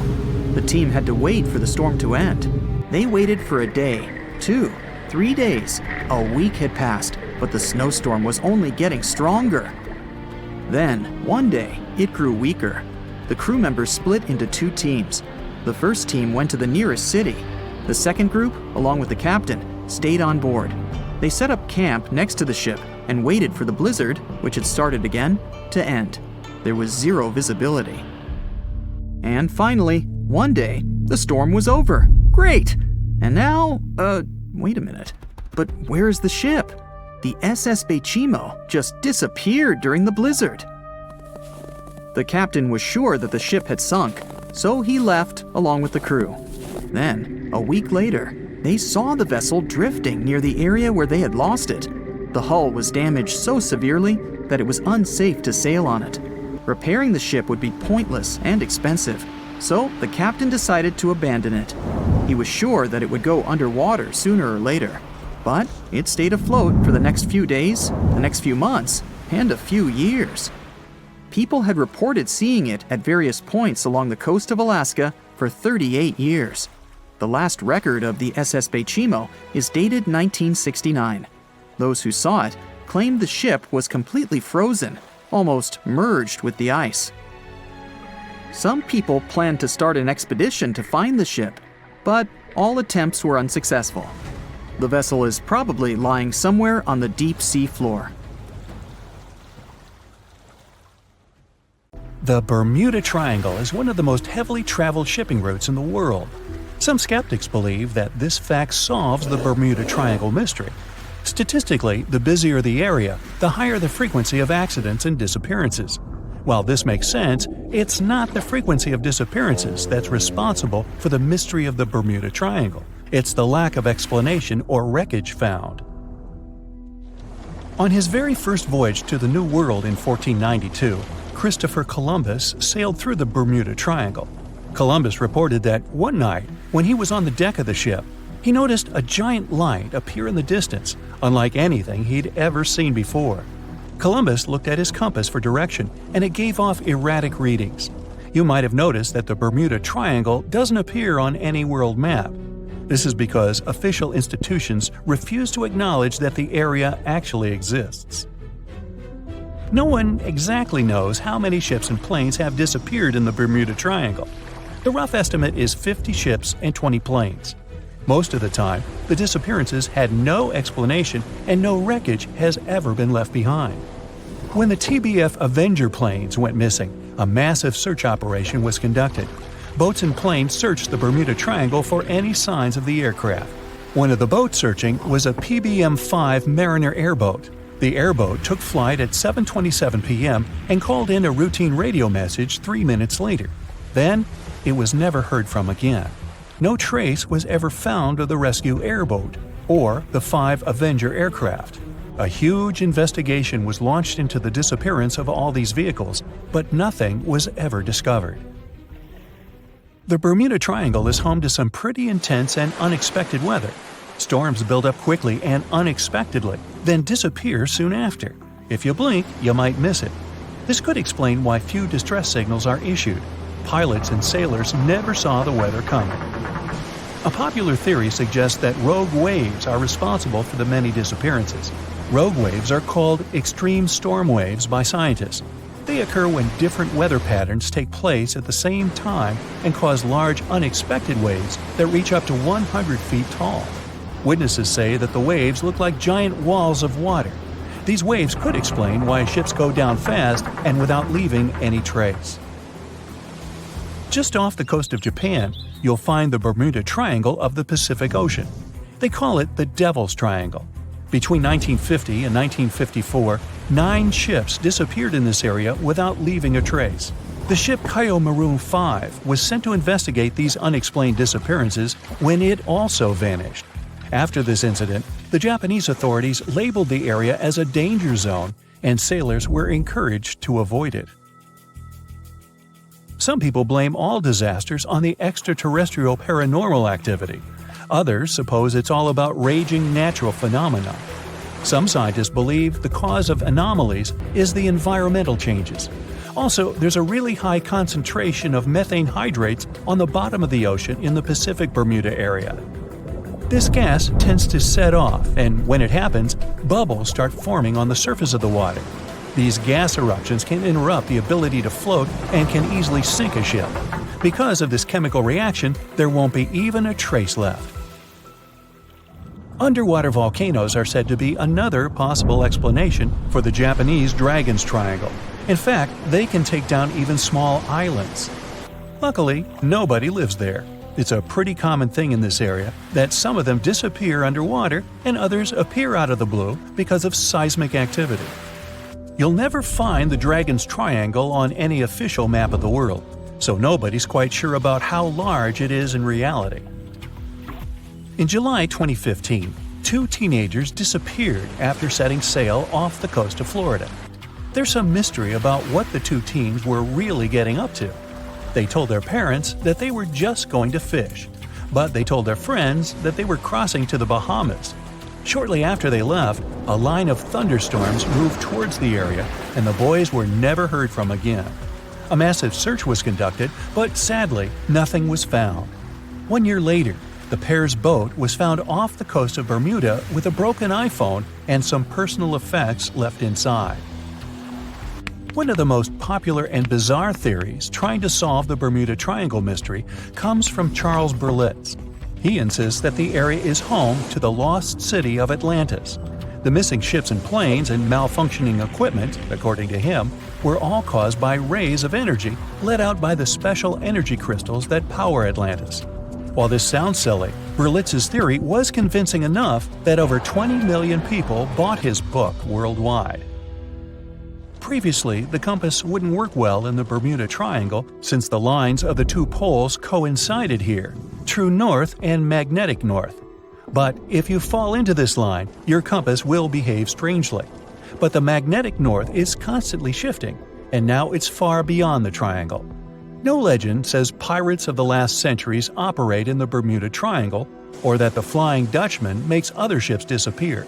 Speaker 1: The team had to wait for the storm to end. They waited for a day, 2, 3 days. A week had passed, but the snowstorm was only getting stronger. Then, one day, it grew weaker. The crew members split into 2 teams. The first team went to the nearest city. The second group, along with the captain, stayed on board. They set up camp next to the ship and waited for the blizzard, which had started again, to end. There was 0 visibility. And finally, one day, the storm was over. Great! And now, wait a minute. But where is the ship? The SS Bechimo just disappeared during the blizzard. The captain was sure that the ship had sunk, so he left along with the crew. Then, a week later, they saw the vessel drifting near the area where they had lost it. The hull was damaged so severely that it was unsafe to sail on it. Repairing the ship would be pointless and expensive, so the captain decided to abandon it. He was sure that it would go underwater sooner or later, but it stayed afloat for the next few days, the next few months, and a few years. People had reported seeing it at various points along the coast of Alaska for 38 years. The last record of the SS Bechimo is dated 1969. Those who saw it claimed the ship was completely frozen, almost merged with the ice. Some people planned to start an expedition to find the ship, but all attempts were unsuccessful. The vessel is probably lying somewhere on the deep sea floor.
Speaker 3: The Bermuda Triangle is one of the most heavily traveled shipping routes in the world. Some skeptics believe that this fact solves the Bermuda Triangle mystery. Statistically, the busier the area, the higher the frequency of accidents and disappearances. While this makes sense, it's not the frequency of disappearances that's responsible for the mystery of the Bermuda Triangle. It's the lack of explanation or wreckage found. On his very first voyage to the New World in 1492, Christopher Columbus sailed through the Bermuda Triangle. Columbus reported that one night, when he was on the deck of the ship, he noticed a giant light appear in the distance, unlike anything he'd ever seen before. Columbus looked at his compass for direction, and it gave off erratic readings. You might have noticed that the Bermuda Triangle doesn't appear on any world map. This is because official institutions refuse to acknowledge that the area actually exists. No one exactly knows how many ships and planes have disappeared in the Bermuda Triangle. The rough estimate is 50 ships and 20 planes. Most of the time, the disappearances had no explanation and no wreckage has ever been left behind. When the TBF Avenger planes went missing, a massive search operation was conducted. Boats and planes searched the Bermuda Triangle for any signs of the aircraft. One of the boats searching was a PBM-5 Mariner airboat. The airboat took flight at 7:27 p.m. and called in a routine radio message 3 minutes later. Then, it was never heard from again. No trace was ever found of the rescue airboat or the 5 Avenger aircraft. A huge investigation was launched into the disappearance of all these vehicles, but nothing was ever discovered. The Bermuda Triangle is home to some pretty intense and unexpected weather. Storms build up quickly and unexpectedly, then disappear soon after. If you blink, you might miss it. This could explain why few distress signals are issued. Pilots and sailors never saw the weather coming. A popular theory suggests that rogue waves are responsible for the many disappearances. Rogue waves are called extreme storm waves by scientists. They occur when different weather patterns take place at the same time and cause large, unexpected waves that reach up to 100 feet tall. Witnesses say that the waves look like giant walls of water. These waves could explain why ships go down fast and without leaving any trace. Just off the coast of Japan, you'll find the Bermuda Triangle of the Pacific Ocean. They call it the Devil's Triangle. Between 1950 and 1954, 9 ships disappeared in this area without leaving a trace. The ship Kaiomaru 5 was sent to investigate these unexplained disappearances when it also vanished. After this incident, the Japanese authorities labeled the area as a danger zone, and sailors were encouraged to avoid it. Some people blame all disasters on the extraterrestrial paranormal activity. Others suppose it's all about raging natural phenomena. Some scientists believe the cause of anomalies is the environmental changes. Also, there's a really high concentration of methane hydrates on the bottom of the ocean in the Pacific Bermuda area. This gas tends to set off, and when it happens, bubbles start forming on the surface of the water. These gas eruptions can interrupt the ability to float and can easily sink a ship. Because of this chemical reaction, there won't be even a trace left. Underwater volcanoes are said to be another possible explanation for the Japanese Dragon's Triangle. In fact, they can take down even small islands. Luckily, nobody lives there. It's a pretty common thing in this area that some of them disappear underwater and others appear out of the blue because of seismic activity. You'll never find the Dragon's Triangle on any official map of the world, so nobody's quite sure about how large it is in reality. In July 2015, 2 teenagers disappeared after setting sail off the coast of Florida. There's some mystery about what the 2 teens were really getting up to. They told their parents that they were just going to fish, but they told their friends that they were crossing to the Bahamas. Shortly after they left, a line of thunderstorms moved towards the area, and the boys were never heard from again. A massive search was conducted, but sadly, nothing was found. 1 year later, the pair's boat was found off the coast of Bermuda with a broken iPhone and some personal effects left inside. One of the most popular and bizarre theories trying to solve the Bermuda Triangle mystery comes from Charles Berlitz. He insists that the area is home to the lost city of Atlantis. The missing ships and planes and malfunctioning equipment, according to him, were all caused by rays of energy let out by the special energy crystals that power Atlantis. While this sounds silly, Berlitz's theory was convincing enough that over 20 million people bought his book worldwide. Previously, the compass wouldn't work well in the Bermuda Triangle since the lines of the 2 poles coincided here, true north and magnetic north. But if you fall into this line, your compass will behave strangely. But the magnetic north is constantly shifting, and now it's far beyond the triangle. No legend says pirates of the last centuries operate in the Bermuda Triangle, or that the Flying Dutchman makes other ships disappear.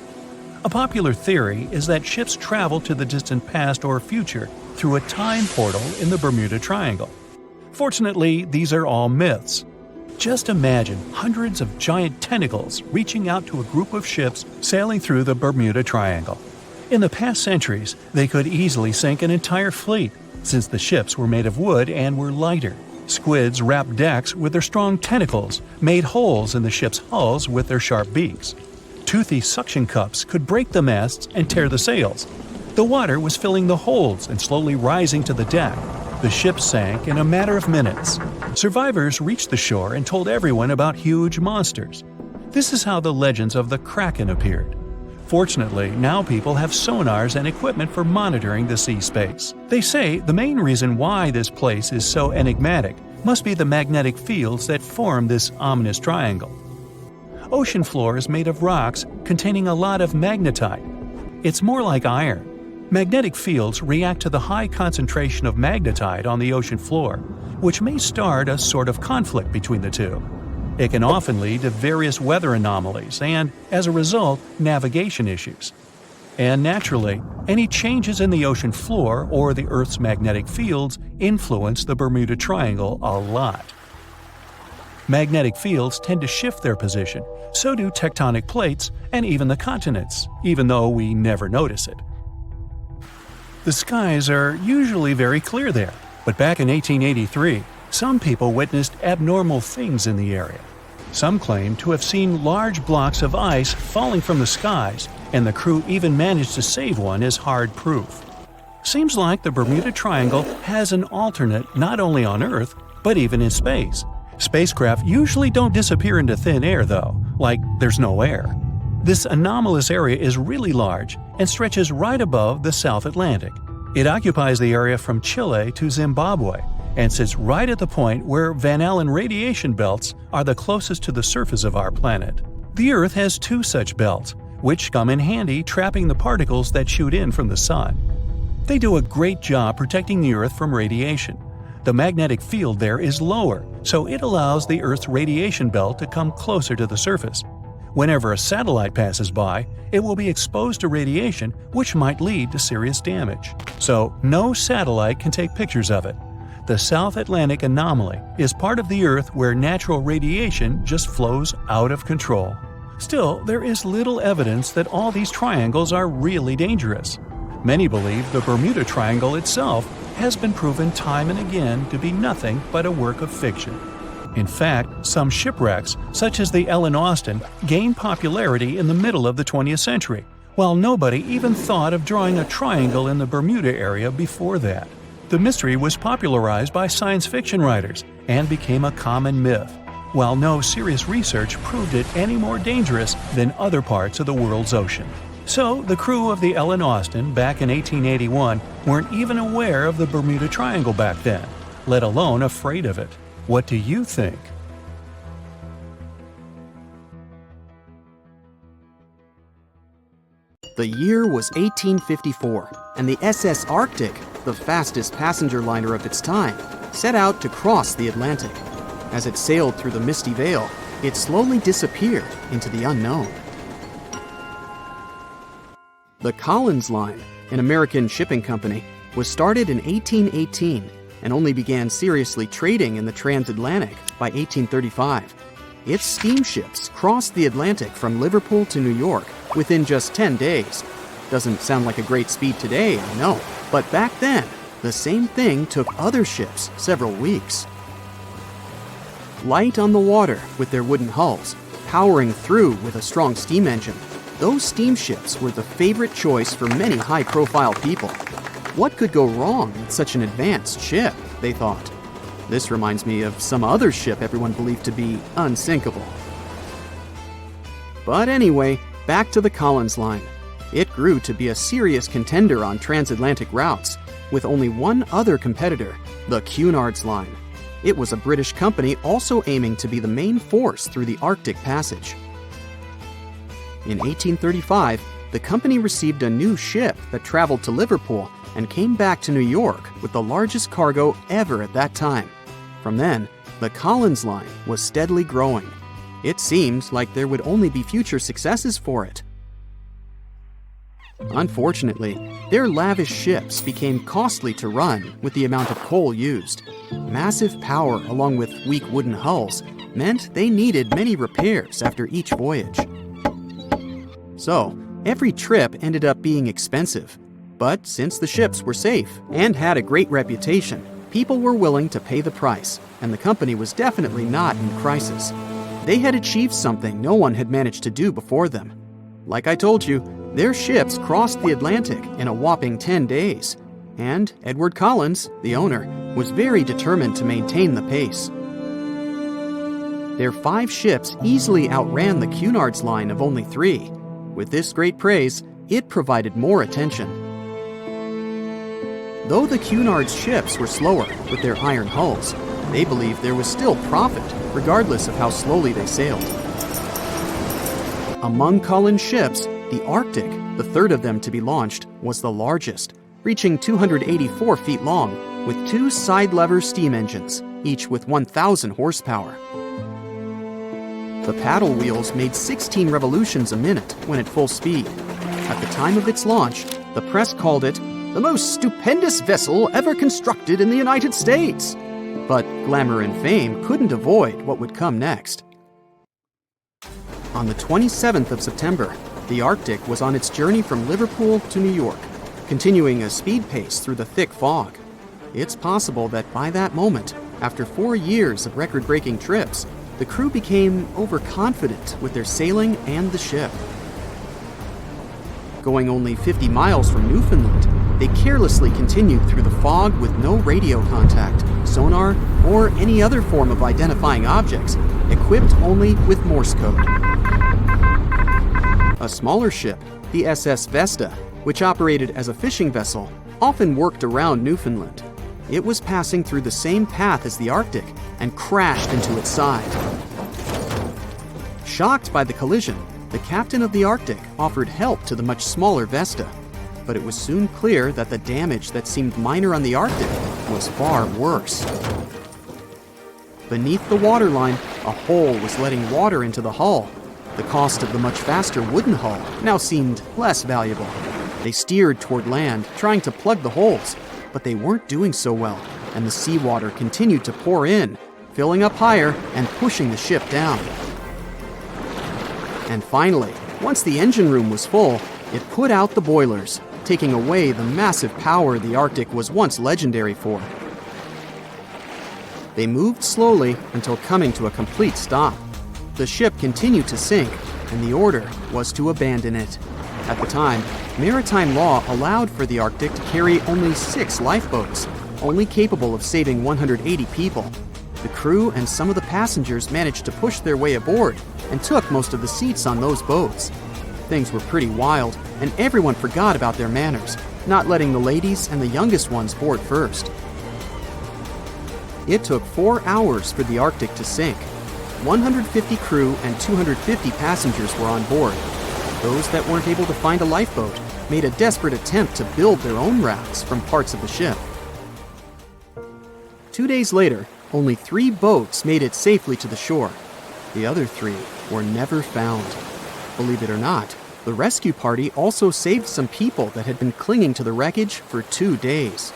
Speaker 3: A popular theory is that ships travel to the distant past or future through a time portal in the Bermuda Triangle. Fortunately, these are all myths. Just imagine hundreds of giant tentacles reaching out to a group of ships sailing through the Bermuda Triangle. In the past centuries, they could easily sink an entire fleet, since the ships were made of wood and were lighter. Squids wrapped decks with their strong tentacles, made holes in the ship's hulls with their sharp beaks. Toothy suction cups could break the masts and tear the sails. The water was filling the holds and slowly rising to the deck. The ship sank in a matter of minutes. Survivors reached the shore and told everyone about huge monsters. This is how the legends of the Kraken appeared. Fortunately, now people have sonars and equipment for monitoring the sea space. They say the main reason why this place is so enigmatic must be the magnetic fields that form this ominous triangle. Ocean floor is made of rocks containing a lot of magnetite. It's more like iron. Magnetic fields react to the high concentration of magnetite on the ocean floor, which may start a sort of conflict between the two. It can often lead to various weather anomalies and, as a result, navigation issues. And naturally, any changes in the ocean floor or the Earth's magnetic fields influence the Bermuda Triangle a lot. Magnetic fields tend to shift their position, so do tectonic plates and even the continents, even though we never notice it. The skies are usually very clear there, but back in 1883, some people witnessed abnormal things in the area. Some claim to have seen large blocks of ice falling from the skies, and the crew even managed to save one as hard proof. Seems like the Bermuda Triangle has an alternate not only on Earth, but even in space. Spacecraft usually don't disappear into thin air though, like there's no air. This anomalous area is really large and stretches right above the South Atlantic. It occupies the area from Chile to Zimbabwe, and sits right at the point where Van Allen radiation belts are the closest to the surface of our planet. The Earth has 2 such belts, which come in handy trapping the particles that shoot in from the Sun. They do a great job protecting the Earth from radiation. The magnetic field there is lower, so it allows the Earth's radiation belt to come closer to the surface. Whenever a satellite passes by, it will be exposed to radiation, which might lead to serious damage. So, no satellite can take pictures of it. The South Atlantic anomaly is part of the Earth where natural radiation just flows out of control. Still, there is little evidence that all these triangles are really dangerous. Many believe the Bermuda Triangle itself has been proven time and again to be nothing but a work of fiction. In fact, some shipwrecks, such as the Ellen Austin, gained popularity in the middle of the 20th century, while nobody even thought of drawing a triangle in the Bermuda area before that. The mystery was popularized by science fiction writers and became a common myth, while no serious research proved it any more dangerous than other parts of the world's ocean. So, the crew of the Ellen Austin back in 1881 weren't even aware of the Bermuda Triangle back then, let alone afraid of it. What do you think?
Speaker 1: The year was 1854, and the SS Arctic, the fastest passenger liner of its time, set out to cross the Atlantic. As it sailed through the misty veil, it slowly disappeared into the unknown. The Collins Line, an American shipping company, was started in 1818 and only began seriously trading in the transatlantic by 1835. Its steamships crossed the Atlantic from Liverpool to New York within just 10 days. Doesn't sound like a great speed today, I know, but back then, the same thing took other ships several weeks. Light on the water with their wooden hulls, powering through with a strong steam engine, those steamships were the favorite choice for many high-profile people. What could go wrong with such an advanced ship, they thought. This reminds me of some other ship everyone believed to be unsinkable. But anyway, back to the Collins Line. It grew to be a serious contender on transatlantic routes, with only one other competitor, the Cunard's Line. It was a British company also aiming to be the main force through the Arctic Passage. In 1835, the company received a new ship that traveled to Liverpool and came back to New York with the largest cargo ever at that time. From then, the Collins Line was steadily growing. It seemed like there would only be future successes for it. Unfortunately, their lavish ships became costly to run with the amount of coal used. Massive power along with weak wooden hulls meant they needed many repairs after each voyage. So, every trip ended up being expensive. But since the ships were safe and had a great reputation, people were willing to pay the price, and the company was definitely not in crisis. They had achieved something no one had managed to do before them. Like I told you, their ships crossed the Atlantic in a whopping 10 days, and Edward Collins, the owner, was very determined to maintain the pace. Their 5 ships easily outran the Cunard's Line of only 3. With this great praise, it provided more attention. Though the Cunard's ships were slower with their iron hulls, they believed there was still profit, regardless of how slowly they sailed. Among Collins' ships, the Arctic, the third of them to be launched, was the largest, reaching 284 feet long, with 2 side-lever steam engines, each with 1,000 horsepower. The paddle wheels made 16 revolutions a minute when at full speed. At the time of its launch, the press called it the most stupendous vessel ever constructed in the United States. But glamour and fame couldn't avoid what would come next. On the 27th of September, the Arctic was on its journey from Liverpool to New York, continuing a speed pace through the thick fog. It's possible that by that moment, after 4 years of record-breaking trips, the crew became overconfident with their sailing and the ship. Going only 50 miles from Newfoundland, they carelessly continued through the fog with no radio contact, sonar, or any other form of identifying objects, equipped only with Morse code. A smaller ship, the SS Vesta, which operated as a fishing vessel, often worked around Newfoundland. It was passing through the same path as the Arctic and crashed into its side. Shocked by the collision, the captain of the Arctic offered help to the much smaller Vesta. But it was soon clear that the damage that seemed minor on the Arctic was far worse. Beneath the waterline, a hole was letting water into the hull. The cost of the much faster wooden hull now seemed less valuable. They steered toward land, trying to plug the holes, but they weren't doing so well, and the seawater continued to pour in, filling up higher and pushing the ship down. And finally, once the engine room was full, it put out the boilers, taking away the massive power the Arctic was once legendary for. They moved slowly until coming to a complete stop. The ship continued to sink, and the order was to abandon it. At the time, maritime law allowed for the Arctic to carry only 6 lifeboats, only capable of saving 180 people. The crew and some of the passengers managed to push their way aboard and took most of the seats on those boats. Things were pretty wild, and everyone forgot about their manners, not letting the ladies and the youngest ones board first. It took 4 hours for the Arctic to sink. 150 crew and 250 passengers were on board. Those that weren't able to find a lifeboat made a desperate attempt to build their own rafts from parts of the ship. 2 days later, only 3 boats made it safely to the shore. The other 3 were never found. Believe it or not, the rescue party also saved some people that had been clinging to the wreckage for 2 days.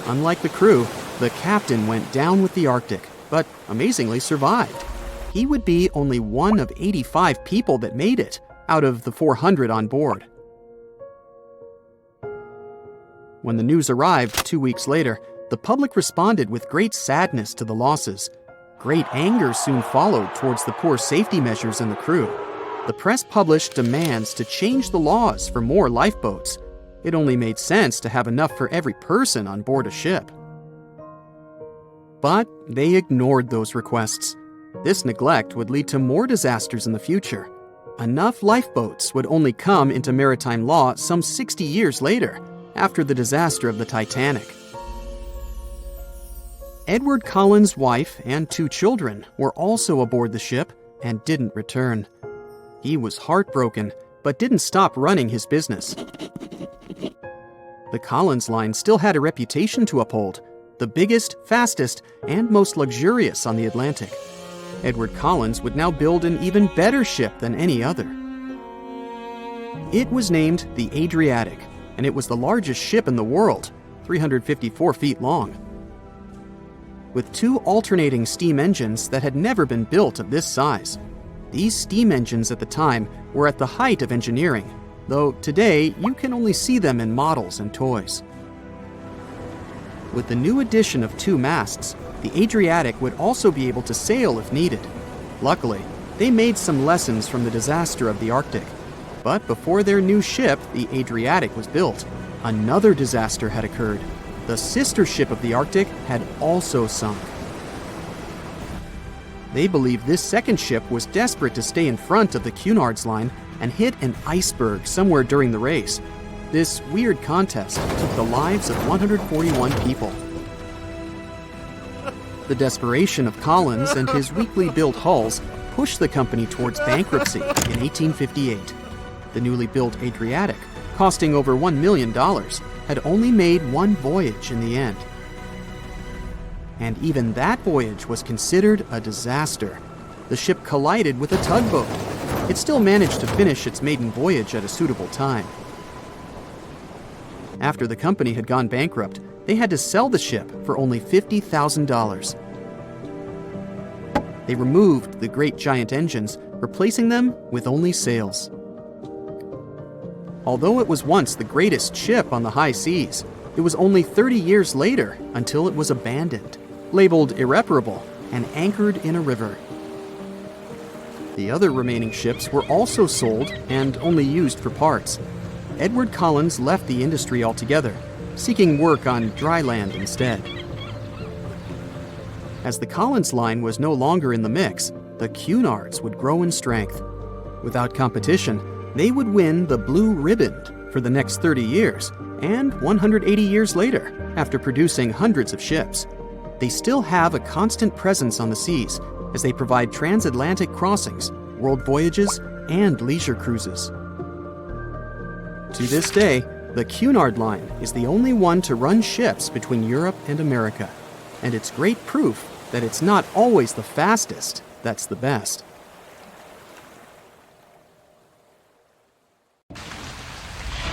Speaker 1: Unlike the crew, the captain went down with the Arctic, but amazingly survived. He would be only one of 85 people that made it, out of the 400 on board. When the news arrived 2 weeks later, the public responded with great sadness to the losses. Great anger soon followed towards the poor safety measures in the crew. The press published demands to change the laws for more lifeboats. It only made sense to have enough for every person on board a ship. But they ignored those requests. This neglect would lead to more disasters in the future. Enough lifeboats would only come into maritime law some 60 years later, after the disaster of the Titanic. Edward Collins' wife and 2 children were also aboard the ship and didn't return. He was heartbroken, but didn't stop running his business. The Collins line still had a reputation to uphold, the biggest, fastest, and most luxurious on the Atlantic. Edward Collins would now build an even better ship than any other. It was named the Adriatic, and it was the largest ship in the world, 354 feet long. With 2 alternating steam engines that had never been built of this size. These steam engines at the time were at the height of engineering, though today you can only see them in models and toys. With the new addition of 2 masts, the Adriatic would also be able to sail if needed. Luckily, they made some lessons from the disaster of the Arctic. But before their new ship, the Adriatic, was built, another disaster had occurred. The sister ship of the Arctic had also sunk. They believed this second ship was desperate to stay in front of the Cunard's line and hit an iceberg somewhere during the race. This weird contest took the lives of 141 people. The desperation of Collins and his weakly built hulls pushed the company towards bankruptcy in 1858. The newly built Adriatic, costing over $1 million, had only made 1 voyage in the end. And even that voyage was considered a disaster. The ship collided with a tugboat. It still managed to finish its maiden voyage at a suitable time. After the company had gone bankrupt, they had to sell the ship for only $50,000. They removed the great giant engines, replacing them with only sails. Although it was once the greatest ship on the high seas, it was only 30 years later until it was abandoned, labeled irreparable, and anchored in a river. The other remaining ships were also sold and only used for parts. Edward Collins left the industry altogether, seeking work on dry land instead. As the Collins line was no longer in the mix, the Cunards would grow in strength. Without competition, they would win the Blue Ribbon for the next 30 years, and 180 years later, after producing hundreds of ships. They still have a constant presence on the seas as they provide transatlantic crossings, world voyages, and leisure cruises. To this day, the Cunard Line is the only one to run ships between Europe and America, and it's great proof that it's not always the fastest that's the best.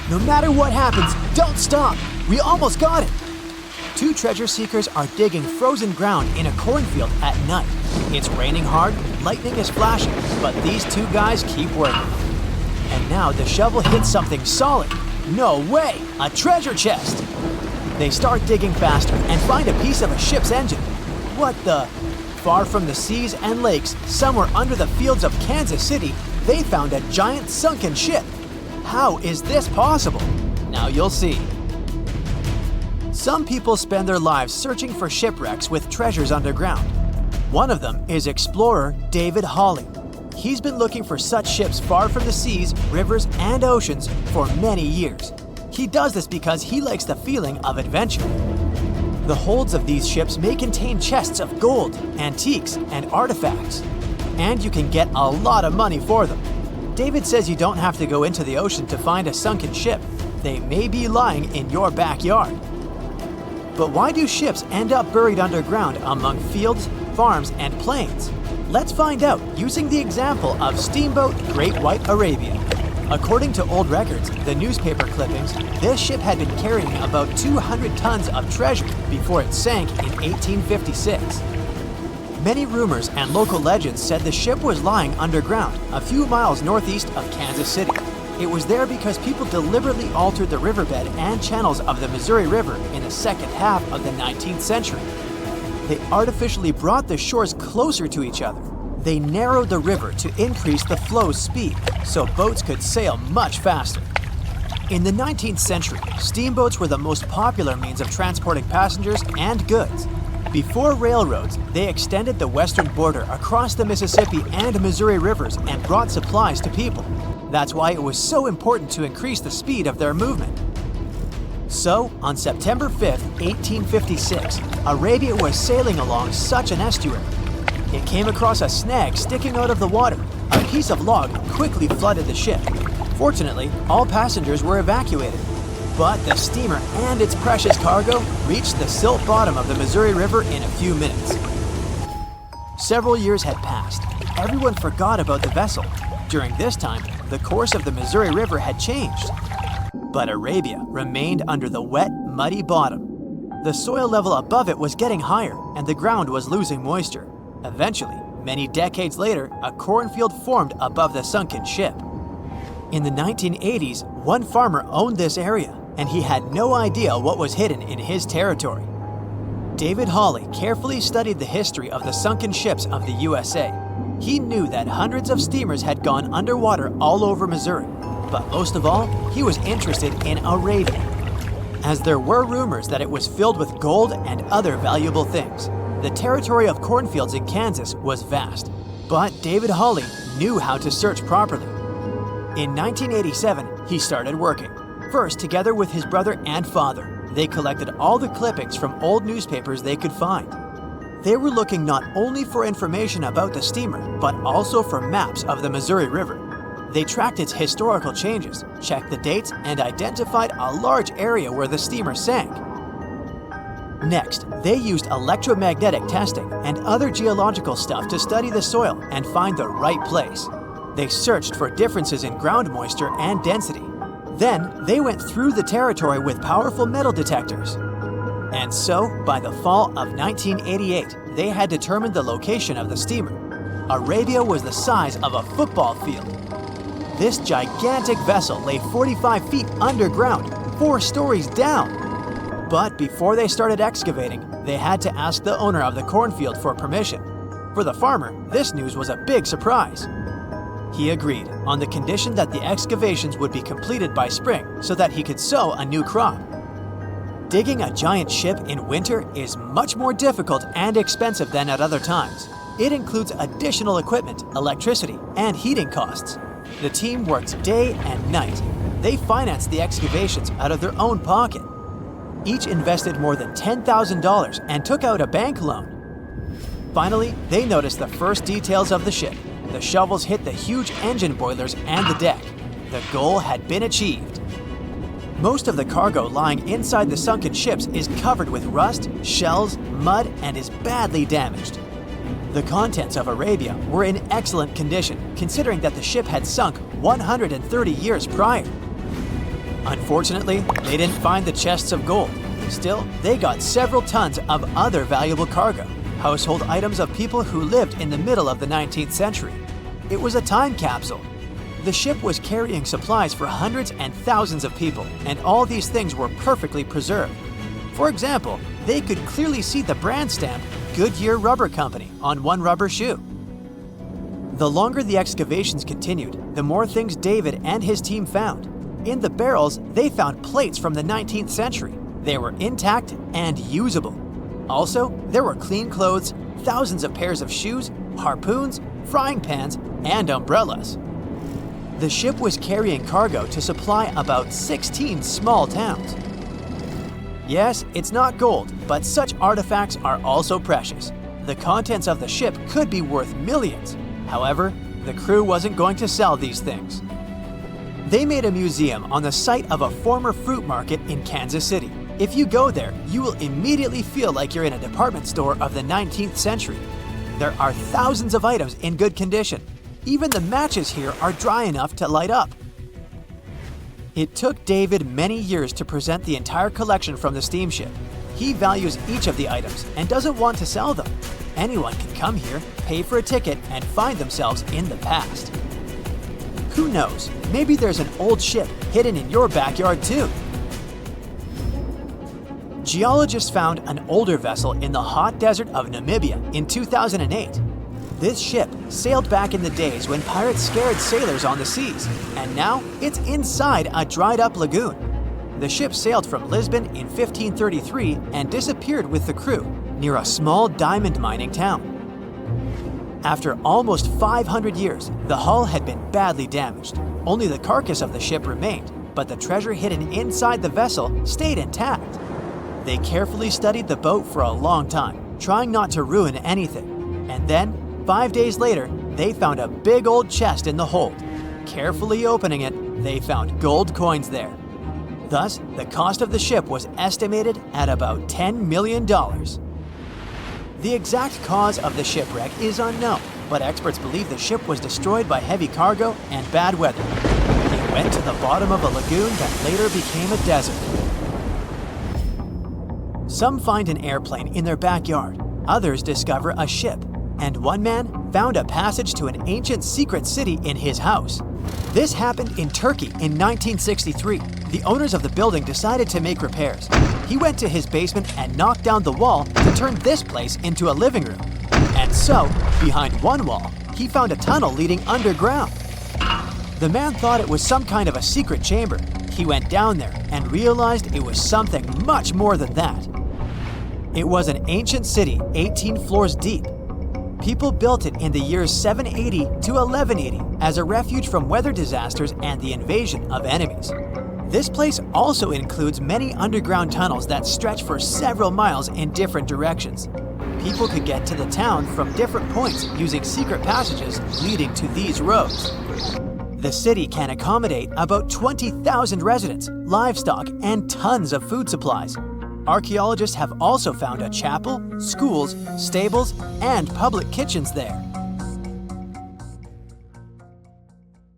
Speaker 2: No matter what happens, don't stop! We almost got it! Two treasure seekers are digging frozen ground in a cornfield at night. It's raining hard, lightning is flashing, but these two guys keep working. And now the shovel hits something solid. No way! A treasure chest! They start digging faster and find a piece of a ship's engine. What the? Far from the seas and lakes, somewhere under the fields of Kansas City, they found a giant sunken ship. How is this possible? Now you'll see. Some people spend their lives searching for shipwrecks with treasures underground. One of them is explorer David Hawley. He's been looking for such ships far from the seas, rivers, and oceans for many years. He does this because he likes the feeling of adventure. The holds of these ships may contain chests of gold, antiques, and artifacts. And you can get a lot of money for them. David says you don't have to go into the ocean to find a sunken ship. They may be lying in your backyard. But why do ships end up buried underground among fields, farms, and plains? Let's find out using the example of steamboat Great White Arabia. According to old records, the newspaper clippings, this ship had been carrying about 200 tons of treasure before it sank in 1856. Many rumors and local legends said the ship was lying underground a few miles northeast of Kansas City. It was there because people deliberately altered the riverbed and channels of the Missouri River in the second half of the 19th century. They artificially brought the shores closer to each other. They narrowed the river to increase the flow's speed, so boats could sail much faster. In the 19th century, steamboats were the most popular means of transporting passengers and goods. Before railroads, they extended the western border across the Mississippi and Missouri rivers and brought supplies to people. That's why it was so important to increase the speed of their movement. So, on September 5, 1856, Arabia was sailing along such an estuary. It came across a snag sticking out of the water. A piece of log quickly flooded the ship. Fortunately, all passengers were evacuated. But the steamer and its precious cargo reached the silt bottom of the Missouri River in a few minutes. Several years had passed. Everyone forgot about the vessel. During this time, the course of the Missouri River had changed. But Arabia remained under the wet, muddy bottom. The soil level above it was getting higher, and the ground was losing moisture. Eventually, many decades later, a cornfield formed above the sunken ship. In the 1980s, one farmer owned this area, and he had no idea what was hidden in his territory. David Hawley carefully studied the history of the sunken ships of the USA. He knew that hundreds of steamers had gone underwater all over Missouri, but most of all, he was interested in Arabia, as there were rumors that it was filled with gold and other valuable things. The territory of cornfields in Kansas was vast, but David Hawley knew how to search properly. In 1987, he started working. First, together with his brother and father, they collected all the clippings from old newspapers they could find. They were looking not only for information about the steamer, but also for maps of the Missouri River. They tracked its historical changes, checked the dates, and identified a large area where the steamer sank. Next, they used electromagnetic testing and other geological stuff to study the soil and find the right place. They searched for differences in ground moisture and density. Then, they went through the territory with powerful metal detectors. And so, by the fall of 1988, they had determined the location of the steamer. Arabia was the size of a football field. This gigantic vessel lay 45 feet underground, 4 stories down. But before they started excavating, they had to ask the owner of the cornfield for permission. For the farmer, this news was a big surprise. He agreed, on the condition that the excavations would be completed by spring so that he could sow a new crop. Digging a giant ship in winter is much more difficult and expensive than at other times. It includes additional equipment, electricity, and heating costs. The team worked day and night. They financed the excavations out of their own pocket. Each invested more than $10,000 and took out a bank loan. Finally, they noticed the first details of the ship. The shovels hit the huge engine boilers and the deck. The goal had been achieved. Most of the cargo lying inside the sunken ships is covered with rust, shells, mud, and is badly damaged. The contents of Arabia were in excellent condition, considering that the ship had sunk 130 years prior. Unfortunately, they didn't find the chests of gold. Still, they got several tons of other valuable cargo, household items of people who lived in the middle of the 19th century. It was a time capsule. The ship was carrying supplies for hundreds and thousands of people, and all these things were perfectly preserved. For example, they could clearly see the brand stamp Goodyear Rubber Company on one rubber shoe. The longer the excavations continued, the more things David and his team found. In the barrels, they found plates from the 19th century. They were intact and usable. Also, there were clean clothes, thousands of pairs of shoes, harpoons, frying pans, and umbrellas. The ship was carrying cargo to supply about 16 small towns. Yes, it's not gold, but such artifacts are also precious. The contents of the ship could be worth millions. However, the crew wasn't going to sell these things. They made a museum on the site of a former fruit market in Kansas City. If you go there, you will immediately feel like you're in a department store of the 19th century. There are thousands of items in good condition. Even the matches here are dry enough to light up. It took David many years to present the entire collection from the steamship. He values each of the items and doesn't want to sell them. Anyone can come here, pay for a ticket, and find themselves in the past. Who knows, maybe there's an old ship hidden in your backyard too. Geologists found an older vessel in the hot desert of Namibia in 2008. This ship sailed back in the days when pirates scared sailors on the seas, and now it's inside a dried-up lagoon. The ship sailed from Lisbon in 1533 and disappeared with the crew near a small diamond mining town. After almost 500 years, the hull had been badly damaged. Only the carcass of the ship remained, but the treasure hidden inside the vessel stayed intact. They carefully studied the boat for a long time, trying not to ruin anything. And then, 5 days later, they found a big old chest in the hold. Carefully opening it, they found gold coins there. Thus, the cost of the ship was estimated at about $10 million. The exact cause of the shipwreck is unknown, but experts believe the ship was destroyed by heavy cargo and bad weather. It went to the bottom of a lagoon that later became a desert. Some find an airplane in their backyard, others discover a ship, and one man found a passage to an ancient secret city in his house. This happened in Turkey in 1963. The owners of the building decided to make repairs. He went to his basement and knocked down the wall to turn this place into a living room. And so, behind one wall, he found a tunnel leading underground. The man thought it was some kind of a secret chamber. He went down there and realized it was something much more than that. It was an ancient city 18 floors deep. People built it in the years 780 to 1180 as a refuge from weather disasters and the invasion of enemies. This place also includes many underground tunnels that stretch for several miles in different directions. People could get to the town from different points using secret passages leading to these roads. The city can accommodate about 20,000 residents, livestock, and tons of food supplies. Archaeologists have also found a chapel, schools, stables, and public kitchens there.